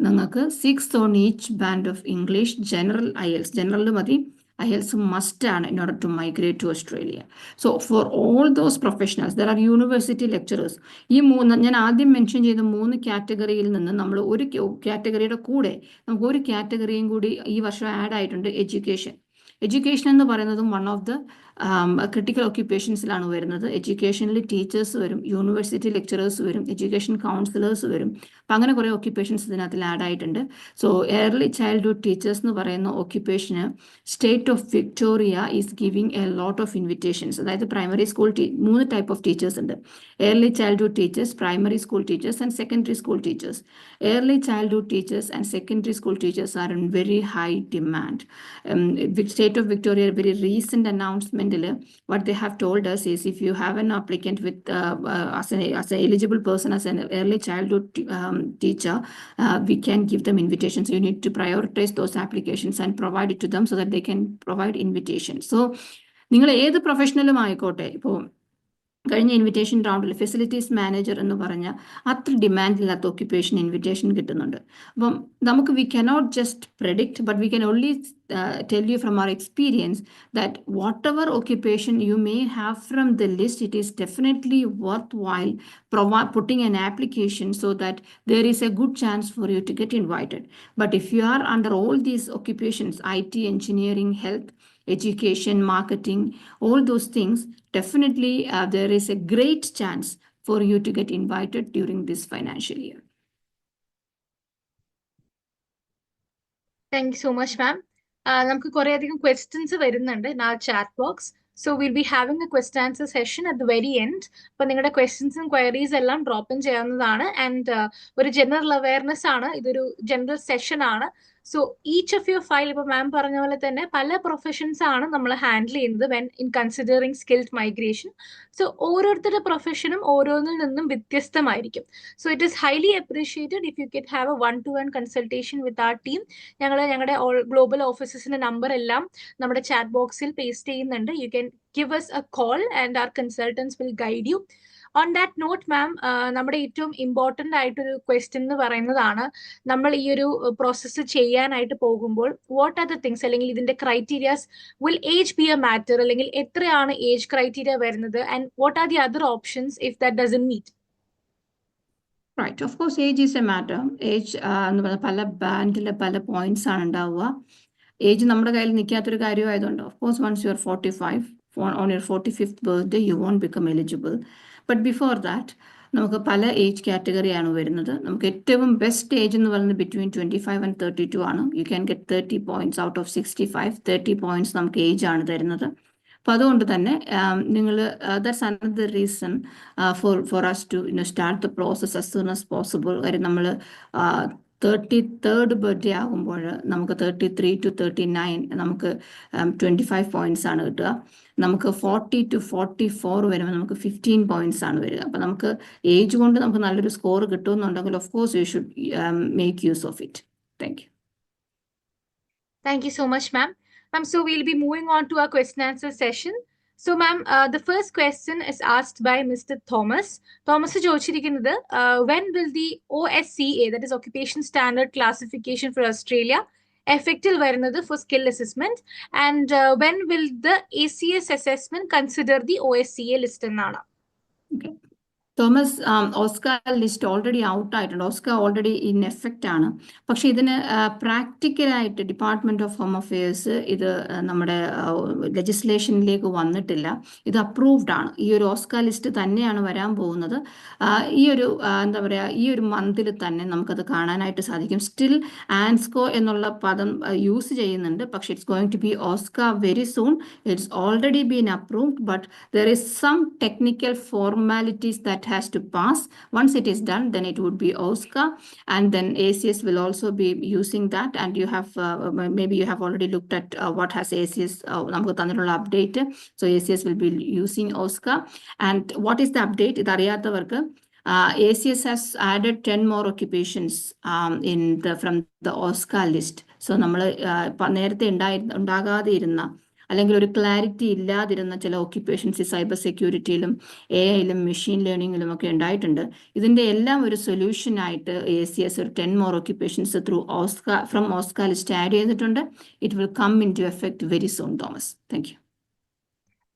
നിങ്ങൾക്ക് 6 on each band of English, general IELTS, general മതി, IELTS must ആണ് in order to migrate to Australia. So for all those professionals, there are university lecturers. ഈ 3 ഞാൻ ആദ്യം mention ചെയ്ത 3 കാറ്റഗറിയിൽ നിന്ന് നമ്മൾ ഒരു കാറ്റഗറിയുടെ കൂടെ നമുക്ക് ഒരു കാറ്റഗറിയും കൂടി ഈ വർഷം ആഡ് ആയിട്ടുണ്ട്, എഡ്യൂക്കേഷൻ. എഡ്യൂക്കേഷൻ എന്ന് പറയുന്നതും വൺ ഓഫ് ദ ക്രിട്ടിക്കൽ ഒക്യുപ്പേഷൻസിലാണ് വരുന്നത്. എഡ്യൂക്കേഷനിൽ ടീച്ചേഴ്സ് വരും, യൂണിവേഴ്സിറ്റി ലെക്ചറേഴ്സ് വരും, എഡ്യൂക്കേഷൻ കൗൺസിലേഴ്സ് വരും. അപ്പം അങ്ങനെ കുറേ ഒക്യുപ്പേഷൻസ് ഇതിനകത്തിൽ ആഡ് ആയിട്ടുണ്ട്. സോ ഏർലി ചൈൽഡ്ഹുഡ് ടീച്ചേഴ്സ് എന്ന് പറയുന്ന ഒക്യുപ്പേഷന് state of Victoria is giving a lot of invitations. അതായത് primary school 3 type of teachers ഉണ്ട്. Early childhood teachers, primary school teachers and secondary school teachers. Early childhood teachers and secondary school teachers are in very high demand. State of Victoria, very recent announcement, what they have told us is, if you have an applicant with as an eligible person as an early childhood teacher, we can give them invitations. You need to prioritize those applications and provide it to them so that they can provide invitations. So നിങ്ങൾ ഏത് പ്രൊഫഷണലും ആയിക്കോട്ടെ, ഇപ്പോൾ കഴിഞ്ഞ invitation റൗണ്ടിൽ facilities manager എന്ന് പറഞ്ഞ അത്ര ഡിമാൻഡില്ലാത്ത occupation invitation കിട്ടുന്നുണ്ട്. അപ്പം നമുക്ക് we cannot just predict, but we can only tell you from our experience that whatever occupation you may have from the list, it is definitely worthwhile putting an application so that there is a good chance for you to get invited. But if you are under all these occupations, IT, engineering, health, education, marketing, all those things, definitely there is a great chance for you to get invited during this financial year. Thank you so much, ma'am. നമുക്ക് കുറേയധികം questions വരുന്നുണ്ട് in our chat box. So we'll be having a question answer session at the very end. അപ്പോൾ നിങ്ങളുടെ ക്വസ്റ്റ്യൻസും queries എല്ലാം drop in ചെയ്യാവുന്നതാണ്. And ഒരു general awareness ആണ്, ഇതൊരു ജനറൽ സെഷൻ ആണ്. So each of your file, ഇപ്പോൾ മാം പറഞ്ഞ പോലെ തന്നെ പല പ്രൊഫഷൻസ് ആണ് നമ്മൾ ഹാൻഡിൽ ചെയ്യുന്നത് when in considering skilled migration. So ഓരോരുത്തരുടെ പ്രൊഫഷനും ഓരോന്നിൽ നിന്നും വ്യത്യസ്തമായിരിക്കും. So it is highly appreciated if you can have a 1-to-1 consultation with our team. ഞങ്ങളുടെ ഗ്ലോബൽ ഓഫീസസിന്റെ നമ്പർ എല്ലാം നമ്മുടെ ചാറ്റ് ബോക്സിൽ പേസ്റ്റ് ചെയ്യുന്നുണ്ട്. You can give us a call and our consultants will guide you. On that note, ma'am, നമ്മുടെ ഏറ്റവും important ആയിട്ടൊരു question എന്ന് പറയുന്നതാണ്, നമ്മൾ ഈ ഒരു പ്രോസസ്സ് ചെയ്യാനായിട്ട് പോകുമ്പോൾ വാട്ട് ആർ ദ തിങ്സ്, അല്ലെങ്കിൽ ഇതിന്റെ criterias, will age be a matter, അല്ലെങ്കിൽ എത്രയാണ് ഏജ് ക്രൈറ്റീരിയ വരുന്നത്, and what are the other options if that doesn't meet? Right, of course, age is a matter. Age എന്ന് പറഞ്ഞാൽ പല ബാൻഡിൽ പല പോയിന്റ്സ് ആണ് ഉണ്ടാവുക. ഏജ് നമ്മുടെ കയ്യിൽ നിൽക്കാത്തൊരു കാര്യമായതുകൊണ്ട് of course once you are 45 on your 45th birthday you won't become eligible, but before that നമുക്ക് പല ഏജ് കാറ്റഗറിയാണ് വരുന്നത്. നമുക്ക് ഏറ്റവും ബെസ്റ്റ് ഏജ് എന്ന് പറയുന്നത് ബിറ്റ്വീൻ 25 and 32 ആണ്. You can get 30 points out of 65. 30 points നമുക്ക് ഏജ് ആണ് തരുന്നത്. അപ്പോൾ അതുകൊണ്ട് തന്നെ നിങ്ങൾ that's another reason for us to start the process as soon as possible. കാര്യം നമ്മൾ 33rd ബർത്ത്ഡേ ആകുമ്പോൾ നമുക്ക് 33 to 39 നമുക്ക് 25 points ആണ് കിട്ടുക. നമുക്ക് 40 to 44 വരുമ്പോൾ നമുക്ക് 15 points ആണ് വരിക. അപ്പം നമുക്ക് ഏജ് കൊണ്ട് നമുക്ക് നല്ലൊരു സ്കോർ കിട്ടുമെന്നുണ്ടെങ്കിൽ of course you should make use of it. Thank you. Thank you so much, ma'am. So we'll be moving on to our question answer session. So ma'am, the first question is asked by Mr. Thomas. Thomas ചോദിച്ചിരിക്കുന്നത്, when will the OSCA, that is Occupation Standard Classification for Australia, effective വരുന്നത് for skill assessment, and when will the ACS assessment consider the OSCA list എന്നാണ്? Okay. Thomas, Oscar list already out ആയിട്ടുണ്ട്. Oscar already in effect ആണ്. പക്ഷെ ഇതിന് പ്രാക്ടിക്കലായിട്ട് department of home affairs ഇത് നമ്മുടെ ലെജിസ്ലേഷനിലേക്ക് വന്നിട്ടില്ല. ഇത് അപ്രൂവ്ഡ് ആണ്. ഈ ഒരു ഓസ്കാർ ലിസ്റ്റ് തന്നെയാണ് വരാൻ പോകുന്നത്. ഈ ഒരു എന്താ പറയുക, ഈ ഒരു മന്തിൽ തന്നെ നമുക്കത് കാണാനായിട്ട് സാധിക്കും. സ്റ്റിൽ ആൻസ്കോ എന്നുള്ള പദം യൂസ് ചെയ്യുന്നുണ്ട്, പക്ഷെ it's going to be Oscar very soon. It's already been approved, but there is some technical formalities that has to pass. Once it is done, then it would be OSCA, and then ACS will also be using that. And you have maybe you have already looked at what has ACS നമുക്ക് തന്നിട്ടുള്ള update. So ACS will be using OSCA. And what is the update? ഇത് അറിയാത്തവർക്ക് ACS has added 10 more occupations from the OSCA list. So നമ്മൾ നേരത്തെ ഉണ്ടാകാതെ ഇരുന്ന അല്ലെങ്കിൽ ഒരു ക്ലാരിറ്റി ഇല്ലാതിരുന്ന ചില ഓക്യുപ്പേഷൻസ് സൈബർ സെക്യൂരിറ്റിയിലും AI-യിലും മെഷീൻ ലേണിങ്ങിലും ഒക്കെ ഉണ്ടായിട്ടുണ്ട്. ഇതിൻ്റെ എല്ലാം ഒരു സൊല്യൂഷനായിട്ട് ACS ഒരു 10 more occupations through Oscar from Oscar list add ചെയ്തിട്ടുണ്ട്. It will come into effect very soon. Thomas, thank you.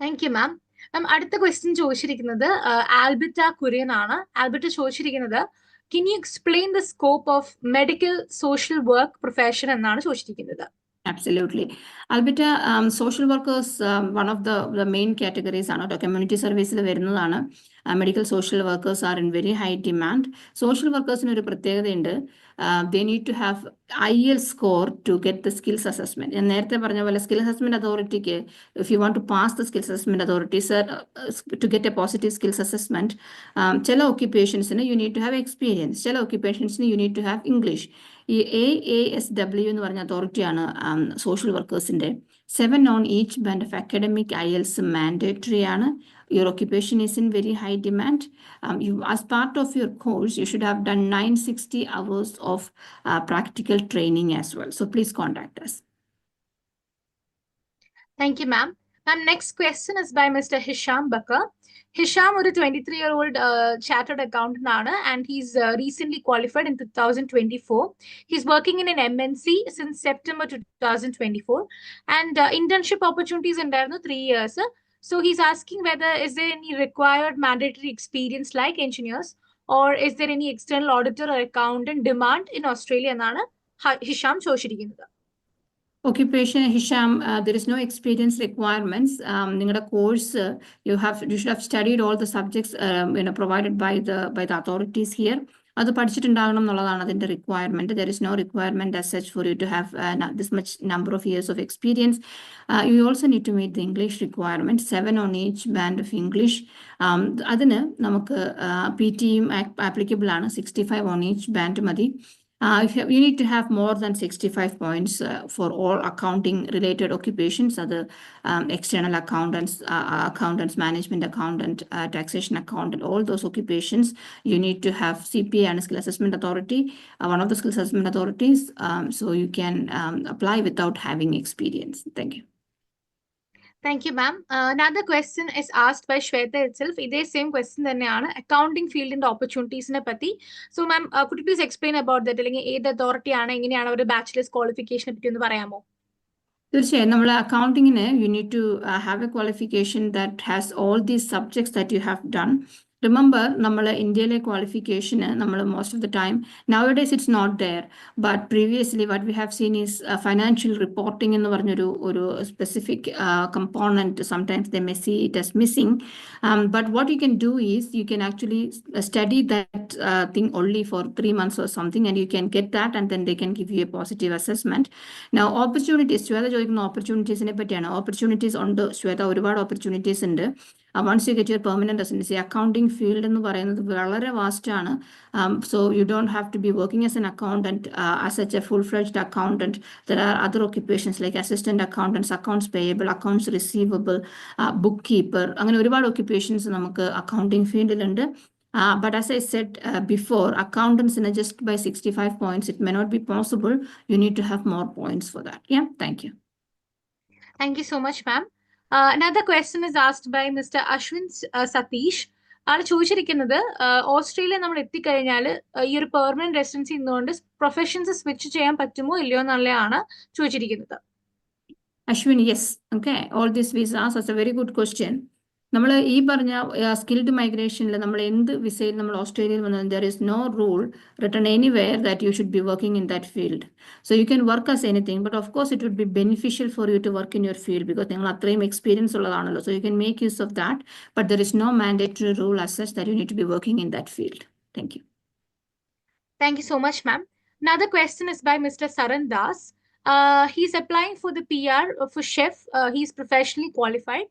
Thank you ma'am. അടുത്ത ക്വസ്റ്റ്യൻ ചോദിച്ചിരിക്കുന്നത് ആൽബർട്ട കുര്യൻ ആണ്. ആൽബർട്ട ചോദിച്ചിരിക്കുന്നത്, can you explain the scope of medical social work profession എന്നാണ് ചോദിച്ചിരിക്കുന്നത്. Absolutely. Albita, social workers, one of the main categories ആണ്. Community സർവീസിൽ വരുന്നതാണ്. Medical social workers are in very high demand. Social വർക്കേഴ്സിന് ഒരു പ്രത്യേകതയുണ്ട്. they need to have IELTS score to get the skills assessment. ഞാൻ നേരത്തെ പറഞ്ഞ പോലെ സ്കിൽ അസസ്മെന്റ് അതോറിറ്റിക്ക്, if you want to pass the skills assessment authority, sir, to get a positive skills assessment, ചില occupations-ന് you need to have experience. ചില occupations-ന് you need to have English. ഈ AASW എന്ന് പറഞ്ഞ അതോറിറ്റിയാണ് social വർക്കേഴ്സിൻ്റെ. 7 on each band of academic IELTS mandatory ആണ്. Your occupation is in very high demand. You, as part of your course, you should have done 960 hours of practical training as well. So please contact us. Thank you, ma'am. Ma'am, next question is by Mr. Hisham Bakar. Hisham ഒരു 23-year-old chartered accountant ആണ്, and he's recently qualified in 2024. He's working in an MNC since September 2024, and internship opportunities ഉണ്ടായിരുന്നു 3 years. So he's asking whether is there any required mandatory experience like engineers, or is there any external auditor or accountant demand in Australia എന്നാണ് Hisham ചോദിച്ചിരിക്കുന്നത്. Occupation, Hisham, there is no experience requirements. നിങ്ങളുടെ course, you should have studied all the subjects provided by the authorities here. അത് പഠിച്ചിട്ടുണ്ടാകണം എന്നുള്ളതാണ് അതിന്റെ requirement. There is no requirement as such for you to have this much number of years of experience. You also need to meet the English requirement, 7 on each band of English. അതിന് നമുക്ക് PTയും applicable ആണ്, 65 on each band മതി. You need to have more than 65 points for all accounting related occupations, other external accountants, management accountant, taxation accountant, all those occupations. You need to have CPA and skill assessment authority, one of the skill assessment authorities, so you can apply without having experience. Thank you. Thank you, ma'am. Another question is asked by Shweta itself. ഇതേ same question തന്നെയാണ്, accounting field in opportunities നെ പറ്റി. So, ma'am, could you please explain about that? അല്ലെങ്കിൽ ഏത് authority ആണ്, എങ്ങനെയാണ് ഒരു bachelors ക്വാളിഫിക്കേഷനെ പറ്റി ഒന്ന് പറയാമോ? തീർച്ചയായും നമ്മൾ അക്കൗണ്ടിങ്ങിന് you need to have a qualification that has all these subjects that you have done. Remember, നമ്മൾ ഇന്ത്യയിലെ ക്വാളിഫിക്കേഷൻ നമ്മൾ most of the time, nowadays it's not there, but previously what we have seen is financial reporting എന്ന് പറഞ്ഞൊരു specific component. Sometimes they may see it as missing, but what you can do is you can actually study that thing only for 3 months or something, and you can get that, and then they can give you a positive assessment. Now opportunities, Shweta ചോദിക്കുന്ന ഓപ്പർച്യൂണിറ്റീസിനെ പറ്റിയാണ്. Opportunities ഉണ്ട് ശ്വേത, ഒരുപാട് opportunities ഉണ്ട്. Once you get your permanent residency, accounting field എന്ന് പറയുന്നത് വളരെ vast ആണ്. So you don't have to be working as an accountant, as such a full-fledged accountant. There are other occupations like assistant accountants, accounts payable, accounts receivable, bookkeeper. അങ്ങനെ ഒരുപാട് occupations നമുക്ക് accounting ഫീൽഡിലുണ്ട്. But as I said before, accountants just by 65 points, it may not be possible. You need to have more points for that. Yeah, thank you. Thank you so much, ma'am. Another question is asked by Mr. Ashwin Satish. ആൾ ചോദിച്ചിരിക്കുന്നത്, Australia നമ്മൾ എത്തിക്കഴിഞ്ഞാൽ ഈ ഒരു permanent residency ഇന്നുകൊണ്ട് professions switch ചെയ്യാൻ പറ്റുമോ ഇല്ലയോ എന്നുള്ളതാണ് ചോദിച്ചിരിക്കുന്നത്. Ashwin, yes. Okay, all these visas, that's a very good question. നമ്മൾ ഈ പറഞ്ഞ സ്കിൽഡ് മൈഗ്രേഷനിൽ നമ്മൾ എന്ത് വിസയിൽ നമ്മൾ ഓസ്ട്രേലിയയിൽ വന്നാൽ there is no rule written anywhere that you should be working in that field. So you can work as anything, but of course it would be beneficial for you to work in your field because നിങ്ങൾ അത്രയും experience ഉള്ളതാണല്ലോ. So you can make use of that, but there is no mandatory rule as such that you need to be working in that field. Thank you. Thank you so much, ma'am. Another question is by Mr. Saran Das. He's applying for the PR for chef. He's professionally qualified.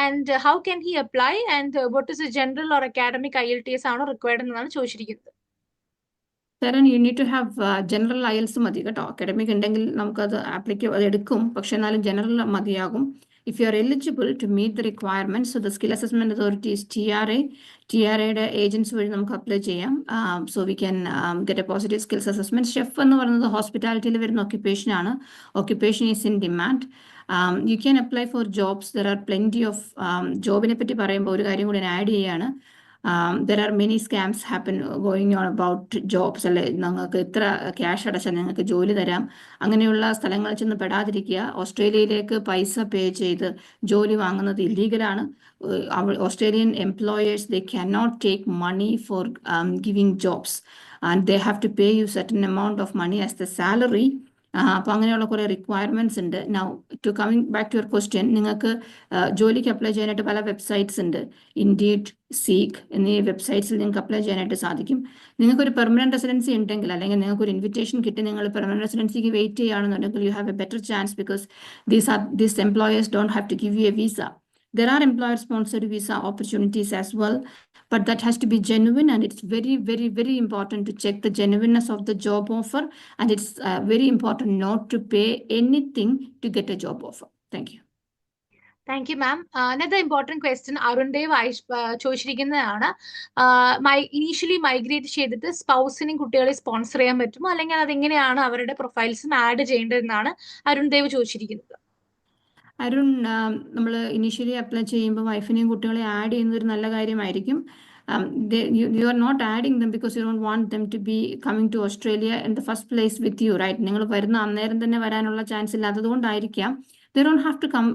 And how can he apply? And what is a general or academic IELTS ആണ് required എന്നാണ് ചോദിച്ചിരിക്കുന്നത്. Saran, you need to have general IELTS മതി കേട്ടോ. Academic ഉണ്ടെങ്കിൽ നമുക്കത് അത് എടുക്കും, പക്ഷെ എന്നാലും ജനറൽ മതിയാകും. If you are eligible to meet the requirements, so the skill assessment authority is TRA. TRAയുടെ ഏജൻസി വഴി നമുക്ക് അപ്ലൈ ചെയ്യാം. So we can get a positive skills assessment. Chef എന്ന് പറയുന്നത് ഹോസ്പിറ്റാലിറ്റിയിൽ വരുന്ന occupation ആണ്. Occupation is in demand. You can apply for jobs. There are plenty of ജോബിനെ പറ്റി പറയുമ്പോൾ ഒരു കാര്യം കൂടി ആഡ് ചെയ്യാണ്. There are many scams going on about jobs. അല്ലെ, നിങ്ങൾക്ക് ഇത്ര ക്യാഷ് അടച്ചാൽ നിങ്ങൾക്ക് ജോലി തരാം, അങ്ങനെയുള്ള സ്ഥലങ്ങളിൽ ചെന്ന് പെടാതിരിക്കുക. ഓസ്ട്രേലിയയിലേക്ക് പൈസ പേ ചെയ്ത് ജോലി വാങ്ങുന്നത് ഇല്ലീഗലാണ്. Australian employers, they cannot take money for giving jobs, and they have to pay you certain amount of money as the salary. അപ്പോൾ അങ്ങനെയുള്ള കുറേ റിക്വയർമെൻറ്റ്സ് ഉണ്ട്. Now to coming back to your question, നിങ്ങൾക്ക് ജോലിക്ക് അപ്ലൈ ചെയ്യാനായിട്ട് പല websites ഉണ്ട്. Indeed, seek എന്നീ വെബ്സൈറ്റ്സിൽ നിങ്ങൾക്ക് അപ്ലൈ ചെയ്യാനായിട്ട് സാധിക്കും. നിങ്ങൾക്കൊരു പെർമനന്റ് റെസിഡൻസി ഉണ്ടെങ്കിൽ, അല്ലെങ്കിൽ നിങ്ങൾക്കൊരു ഇൻവിറ്റേഷൻ കിട്ടി നിങ്ങൾ പെർമനന്റ് റെസിഡൻസിക്ക് വെയിറ്റ് ചെയ്യുകയാണെന്നുണ്ടെങ്കിൽ you have a better chance because these employers don't have to give you a visa. There are employer-sponsored visa opportunities as well, but that has to be genuine, and it's very, very, very important to check the genuineness of the job offer, and it's very important not to pay anything to get a job offer. Thank you. Thank you, ma'am. Another important question, Arun Dev ചോദിച്ചിരിക്കുന്നതാണ്, initially migrate ചെയ്തിട്ട് സ്പൗസിനെയും കുട്ടികളെ sponsor ചെയ്യാൻ പറ്റുമോ, അല്ലെങ്കിൽ അതെങ്ങനെയാണ് അവരുടെ പ്രൊഫൈൽസും ആഡ് ചെയ്യേണ്ടതെന്നാണ് അരുൺ ദേവ് ചോദിച്ചിരിക്കുന്നത്. അരുൺ, നമ്മൾ ഇനീഷ്യലി അപ്ലൈ ചെയ്യുമ്പോൾ വൈഫിനെയും കുട്ടികളെ ആഡ് ചെയ്യുന്നത് ഒരു നല്ല കാര്യമായിരിക്കും. You are not adding them because you don't want them to be coming to Australia in the first place with you, right? നിങ്ങൾ വരുന്ന അന്നേരം തന്നെ വരാനുള്ള ചാൻസ് ഇല്ലാത്തത് കൊണ്ടായിരിക്കാം. they don't have to come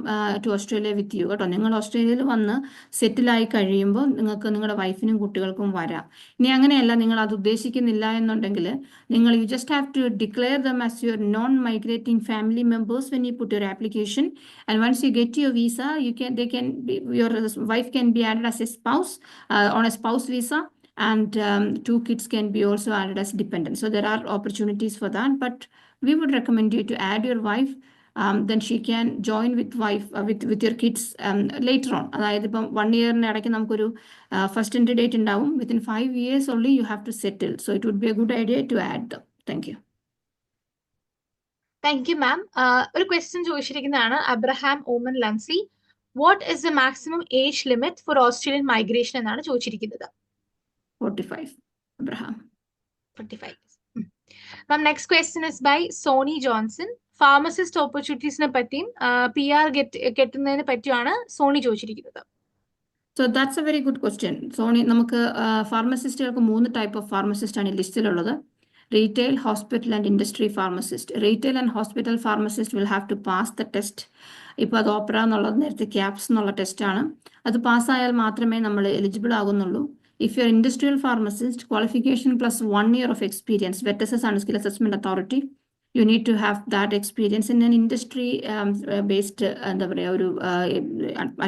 to Australia with you. കേട്ടോ, നിങ്ങൾ ഓസ്ട്രേലിയയിൽ വന്ന് സെറ്റിലായി കഴിയുമ്പോൾ നിങ്ങൾക്ക് നിങ്ങളുടെ വൈഫിനും കുട്ടികൾക്കും വരാം. ഇനി അങ്ങനെയല്ല, നിങ്ങൾ അത് ഉദ്ദേശിക്കുന്നില്ല എന്നുണ്ടെങ്കിൽ നിങ്ങൾ you just have to declare them as your non-migrating family members when you put your application, and once you get your visa, your wife can be added as a spouse on a spouse visa, and 2 kids can be also added as dependents. So there are opportunities for that, but we would recommend you to add your wife. Then she can join with with your kids later on. അതായത് ഇപ്പം 1 year ഇടയ്ക്ക് നമുക്കൊരു first entry date ഉണ്ടാവും. Within 5 years only you have to settle. So it would be a good idea to add them. Thank you. Thank you, ma'am. ഒരു question ചോദിച്ചിരിക്കുന്നതാണ് Abraham Oommen Lancy. What is the maximum age limit for Australian migration എന്നാണ് ചോദിച്ചിരിക്കുന്നത്. 45, Abraham. 45. Ma'am, next question is by Sony Johnson. Pharmacist ഓപ്പർച്യൂണിറ്റീസിനെ പറ്റിയും PR കെട്ടുന്നതിനെ പറ്റിയാണ് Sony ചോദിച്ചിരിക്കുന്നത്. So that's a very good question. Sony, നമുക്ക് ഫാർമസിസ്റ്റുകൾക്ക് 3 ടൈപ്പ് ഓഫ് ഫാർമസിസ്റ്റ് ആണ് ലിസ്റ്റിലുള്ളത്. Retail, hospital and industry pharmacist. Retail and hospital pharmacist will have to pass the test. ഇപ്പോൾ അത് ഓപ്പറ എന്നുള്ളത് നേരത്തെ ക്യാപ്സ് എന്നുള്ള ടെസ്റ്റാണ്. അത് പാസ്സായാൽ മാത്രമേ നമ്മൾ eligible ആകുന്നുള്ളൂ. If you're an industrial pharmacist, qualification plus 1 year of experience, VETASIS and Skill Assessment Authority, you need to have that experience in an industry based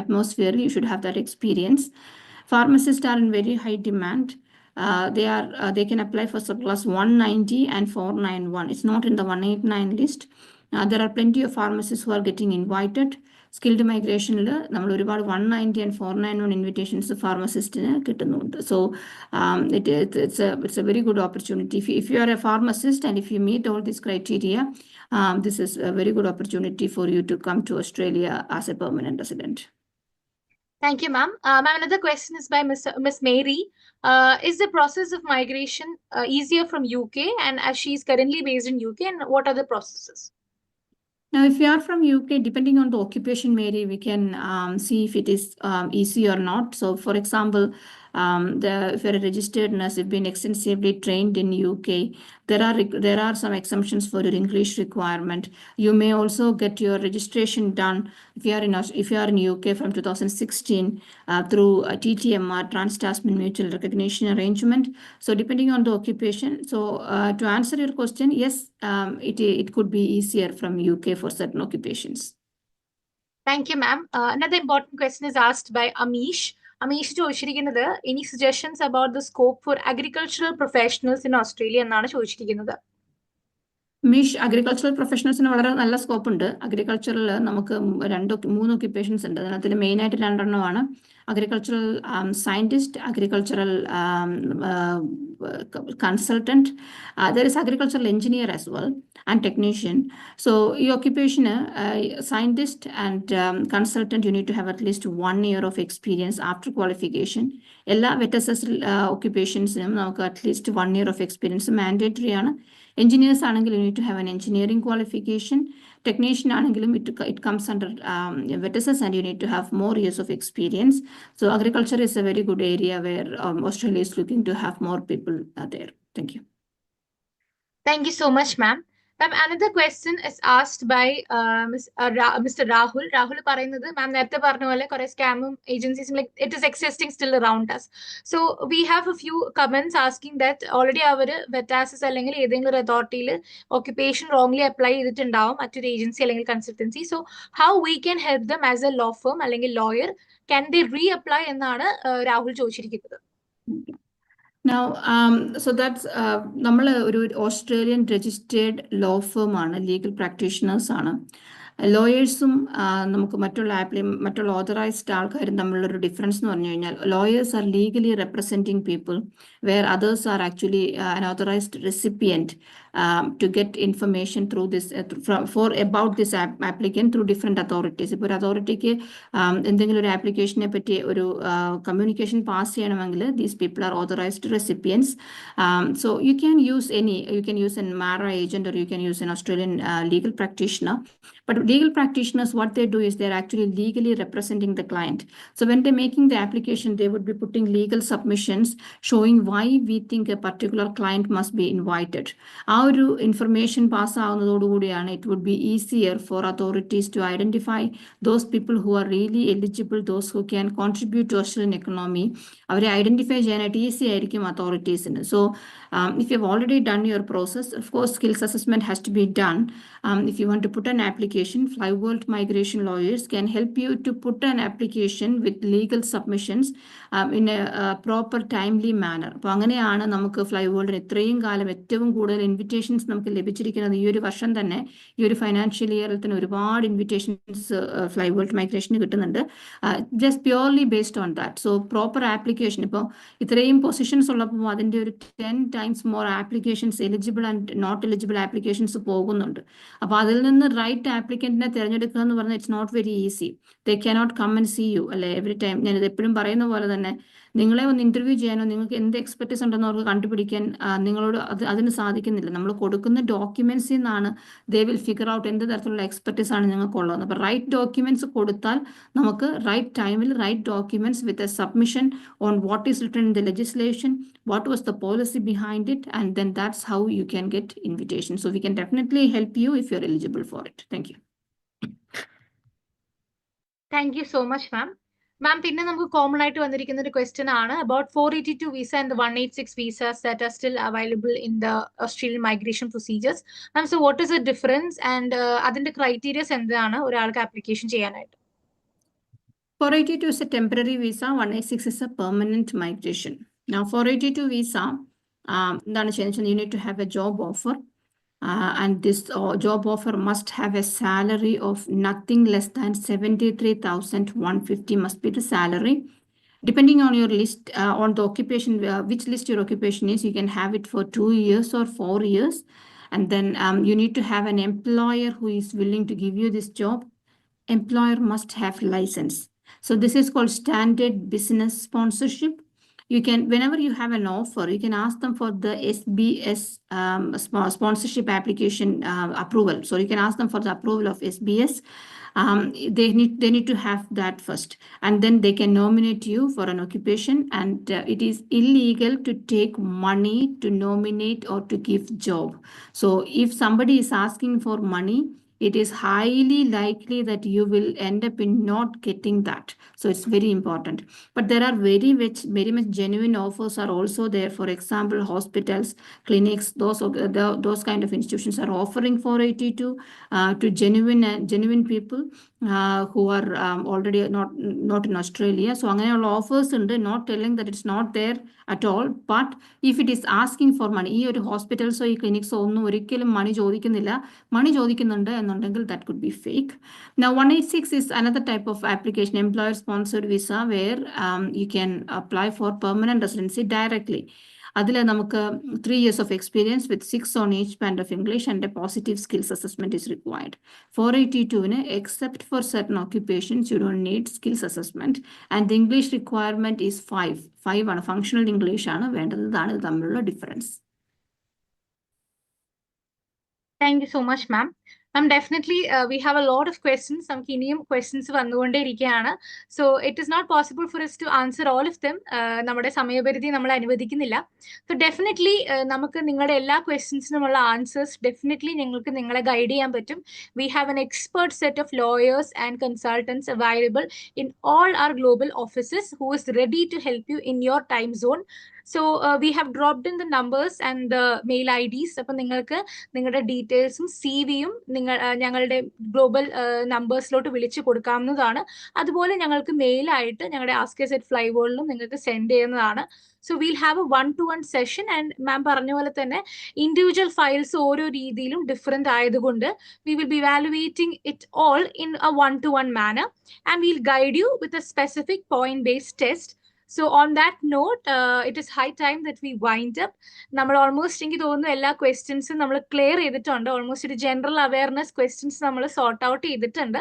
atmosphere. You should have that experience. Pharmacists are in very high demand. They can apply for surplus 190 and 491. It's not in the 189 list. There are plenty of pharmacists who are getting invited. Skilled migration നമ്മൾ ഒരുപാട് 190 and 491 invitations pharmacistന് കിട്ടുന്നുണ്ട്. So it's a very good opportunity. If you are a pharmacist and if you meet all these criteria, this is a very good opportunity for you to come to Australia as a permanent resident. Thank you, ma'am. Ma'am, another question is by Miss Mary. Is the process of migration easier from UK, and as she is currently based in UK, and what are the processes? Now, if you are from UK, depending on the occupation, Mary, we can see if it is easy or not. So, for example, if you're a registered nurse, you've been extensively trained in UK, there are some exemptions for your English requirement. You may also get your registration done if you are in UK from 2016 through TTMR, Trans-Tasman Mutual Recognition Arrangement. So, depending on the occupation. So, to answer your question, yes, it could be easier from UK for certain occupations. Thank you, ma'am. Another important question is asked by Amish. Amish ചോദിച്ചിരിക്കുന്നത് any suggestions about the scope for agricultural professionals in Australia എന്നാണ് ചോദിച്ചിരിക്കുന്നത്. Agricultural പ്രൊഫഷണൽസിന് വളരെ നല്ല scope ഉണ്ട്. അഗ്രികൾച്ചറിൽ നമുക്ക് 3 occupations ഉണ്ട്. അതിനകത്തിൽ മെയിനായിട്ട് 2 എണ്ണമാണ് agricultural scientist, agricultural consultant. There is agricultural engineer as well and technician. So ഈ occupation scientist and consultant, you need to have at least 1 year of experience after qualification. എല്ലാ VETASIS occupations-നും നമുക്ക് at least 1 year of experience mandatory ആണ്. Engineers ആണെങ്കിൽ you need to have an engineering qualification. Technician ആണെങ്കിലും it comes under VETASIS and you need to have more years of experience. So agriculture is a very good area where Australia is looking to have more people there. Thank you. Thank you so much, ma'am. Ma'am, another question is asked by Mr. Rahul. Rahul പറയുന്നത് മാം നേരത്തെ പറഞ്ഞ പോലെ കുറെ സ്കാമും ഏജൻസീസും like it is existing still around us. So we have a few comments asking that already our VETASIS അല്ലെങ്കിൽ ഏതെങ്കിലും ഒരു അതോറിറ്റിയിൽ occupation wrongly apply ചെയ്തിട്ടുണ്ടാവും മറ്റൊരു ഏജൻസി അല്ലെങ്കിൽ consultancy. So how we can help them as a law firm അല്ലെങ്കിൽ lawyer, can they reapply എന്നാണ് രാഹുൽ ചോദിച്ചിരിക്കുന്നത്. Now, so that's നമ്മൾ ഒരു ഓസ്ട്രേലിയൻ രജിസ്റ്റേർഡ് ലോ ഫേം ആണ്, ലീഗൽ പ്രാക്ടീഷണേഴ്സ് ആണ്. ലോയേഴ്സും നമുക്ക് മറ്റുള്ള ഓതറൈസ്ഡ് ആൾക്കാരും തമ്മിലുള്ളൊരു ഡിഫറൻസ് എന്ന് പറഞ്ഞു കഴിഞ്ഞാൽ lawyers are legally representing people where others are actually an authorized recipient to get information through this about this applicant through different authorities. ഇപ്പോൾ ഒരു അതോറിറ്റിക്ക് എന്തെങ്കിലും ഒരു ആപ്ലിക്കേഷനെ പറ്റി ഒരു കമ്മ്യൂണിക്കേഷൻ പാസ് ചെയ്യണമെങ്കിൽ these people are authorized recipients. So you can use an MARA agent or you can use an Australian legal practitioner. But legal practitioners, what they do is they're actually legally representing the client. So when they're making the application, they would be putting legal submissions showing why we think a particular client must be invited. ആ ഒരു information പാസ്സാവുന്നതോടുകൂടിയാണ് it would be easier for authorities to identify those people who are really eligible, those who can contribute to Australian economy. അവരെ identify ചെയ്യാനായിട്ട് easy ആയിരിക്കും അതോറിറ്റീസിന്. So if you have already done your process, of course skills assessment has to be done. If you want to put an application, Flyworld Migration Lawyers can help you to put an application with legal submissions in a proper timely manner. അപ്പോൾ അങ്ങനെയാണ് നമുക്ക് ഫ്ലൈവേൾഡിന് ഇത്രയും കാലം ഏറ്റവും കൂടുതൽ invitations നമുക്ക് ലഭിച്ചിരിക്കുന്നത്. ഈ ഒരു വർഷം തന്നെ ഈ ഒരു ഫൈനാൻഷ്യൽ ഇയറിൽ തന്നെ ഒരുപാട് ഇൻവിറ്റേഷൻസ് ഫ്ലൈവേൾഡ് മൈഗ്രേഷന് കിട്ടുന്നുണ്ട്, just purely based on that. So proper application, ഇപ്പോൾ ഇത്രയും പൊസിഷൻസ് ഉള്ളപ്പോൾ അതിൻ്റെ ഒരു 10 times more applications eligible and not eligible applications പോകുന്നുണ്ട്. അപ്പോൾ അതിൽ നിന്ന് റൈറ്റ് ആപ്ലിക്കൻറ്റിനെ തിരഞ്ഞെടുക്കുക എന്ന് പറഞ്ഞാൽ it's not very easy. They cannot come and see you അല്ലെ എവറി ടൈം. ഞാനിത് എപ്പോഴും പറയുന്ന പോലെ തന്നെ നിങ്ങളെ ഒന്ന് ഇന്റർവ്യൂ ചെയ്യാനോ നിങ്ങൾക്ക് എന്ത് എക്സ്പെർട്ടീസ് ഉണ്ടെന്ന് അവർക്ക് കണ്ടുപിടിക്കാൻ നിങ്ങളോട് അതിന് സാധിക്കുന്നില്ല. നമ്മൾ കൊടുക്കുന്ന ഡോക്യുമെന്റ്സിൽ നിന്നാണ് ദേ വിൽ ഫിഗർ ഔട്ട് എന്ത് തരത്തിലുള്ള എക്സ്പെർട്ടീസ് ആണ് നിങ്ങൾക്കുള്ളത്. അപ്പോൾ റൈറ്റ് ഡോക്യുമെന്റ്സ് കൊടുത്താൽ നമുക്ക് റൈറ്റ് ടൈമിൽ right documents with a submission on what is written in the legislation, what was the policy behind it, and then that's how you can get invitation. So we can definitely help you if you're eligible for it. Thank you. Thank you so much, ma'am. Ma'am, പിന്നെ നമുക്ക് common ആയിട്ട് വന്നിരിക്കുന്ന ഒരു question ആണ് about 482 visa and the 186 visas that are still available in the Australian migration procedures. Ma'am, so what is the difference and അതിന്റെ criterias എന്താണ് ഒരാൾക്ക് application ചെയ്യാനായിട്ട്? 482 is a temporary visa, 186 is a permanent migration. Now 482 visa, you need to have a job offer, and this job offer must have a salary of nothing less than 73,150 must be the salary. Depending on your list, on the occupation, which list your occupation is, you can have it for 2 years or 4 years. And then you need to have an employer who is willing to give you this job. Employer must have license. So this is called standard business sponsorship. You can, whenever you have an offer, you can ask them for the SBS sponsorship application approval. So you can ask them for the approval of SBS. They need to have that first, and then they can nominate you for an occupation. And it is illegal to take money to nominate or to give job. So if somebody is asking for money, it is highly likely that you will end up in not getting that. So it's very important. But there are very much genuine offers are also there. For example, hospitals, clinics, those kind of institutions are offering 482 to genuine people who are already not in Australia. So അങ്ങനെയുള്ള offers ഉണ്ട്, not telling that it's not there at all. But if it is asking for money, ഈ ഒരു ഹോസ്പിറ്റൽസോ ഈ ക്ലിനിക്സോ ഒന്നും ഒരിക്കലും മണി ചോദിക്കുന്നില്ല. മണി ചോദിക്കുന്നുണ്ട് എന്നുണ്ടെങ്കിൽ that could be fake. Now 186 is another type of application, employer sponsored visa, where you can apply for permanent residency directly. അതിൽ നമുക്ക് 3 years of experience with 6 on each band of English and a positive skills assessment is required. 482 except for certain occupations you don't need skills assessment, and the English requirement is 5 ആണ്, functional English ആണ് വേണ്ടത്. ഇതാണ് തമ്മിലുള്ള difference. Thank you so much, ma'am. Definitely we have a lot of questions. നമുക്ക് ഇനിയും questions വന്നുകൊണ്ടേയിരിക്കുകയാണ്. So it is not possible for us to answer all of them. നമ്മുടെ സമയപരിധി നമ്മൾ അനുവദിക്കുന്നില്ല. So definitely നമുക്ക് നിങ്ങളുടെ എല്ലാ ക്വസ്റ്റ്യൻസിനുമുള്ള ആൻസേഴ്സ് ഡെഫിനറ്റ്ലി ഞങ്ങൾക്ക് നിങ്ങളെ ഗൈഡ് ചെയ്യാൻ പറ്റും. We have an expert set of lawyers and consultants available in all our global offices who is ready to help you in your time zone. So we have dropped in the numbers and the mail IDs. അപ്പോൾ നിങ്ങൾക്ക് നിങ്ങളുടെ ഡീറ്റെയിൽസും CV-യും ഞങ്ങളുടെ global നമ്പേഴ്സിലോട്ട് വിളിച്ചു കൊടുക്കാവുന്നതാണ്. അതുപോലെ ഞങ്ങൾക്ക് മെയിലായിട്ട് ഞങ്ങളുടെ ask@flyworld-ലും നിങ്ങൾക്ക് സെൻഡ് ചെയ്യുന്നതാണ്. So we'll have a 1-to-1 session, and മാം പറഞ്ഞ പോലെ തന്നെ ഇൻഡിവിജ്വൽ ഫയൽസ് ഓരോ രീതിയിലും ഡിഫറെന്റ് ആയതുകൊണ്ട് we will be evaluating it all in a 1-to-1 manner, and we'll guide you with a specific point-based test. So on that note, it is high time that we wind up. നമ്മൾ almost എനിക്ക് തോന്നുന്നു എല്ലാ ക്വസ്റ്റ്യൻസും നമ്മൾ clear ചെയ്തിട്ടുണ്ട്. Almost ഒരു general awareness questions നമ്മൾ sort out ചെയ്തിട്ടുണ്ട്.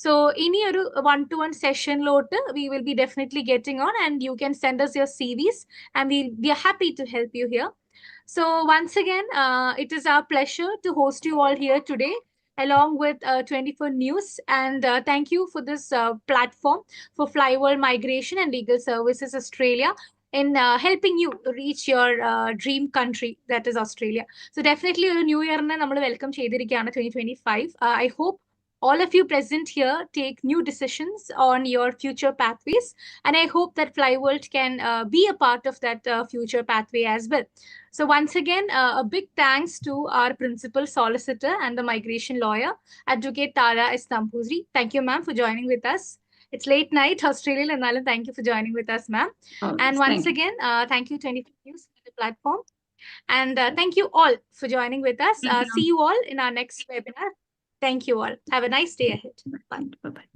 So ഇനി ഒരു 1-to-1 സെഷനിലോട്ട് we will be definitely getting on, and you can send us your CVs and we'll be happy to help you here. So once again, it is our pleasure to host you all here today along with 24 News, and thank you for this platform for Flyworld Migration and Legal Services Australia. in helping you reach your dream country, that is Australia. So definitely a new year na nammal welcome cheydirikana 2025. I hope all of you present here take new decisions on your future pathways, and I hope that FlyWorld can be a part of that future pathway as well. So once again, a big thanks to our principal solicitor and the migration lawyer, Advocate Tara Istampuzri. Thank you, ma'am, for joining with us. It's late night, Australia, and thank you for joining with us, ma'am. And once again, thank you, 25 News, for the platform. And thank you all for joining with us. See you all in our next webinar. Thank you all. Have a nice day ahead. Bye. Bye-bye.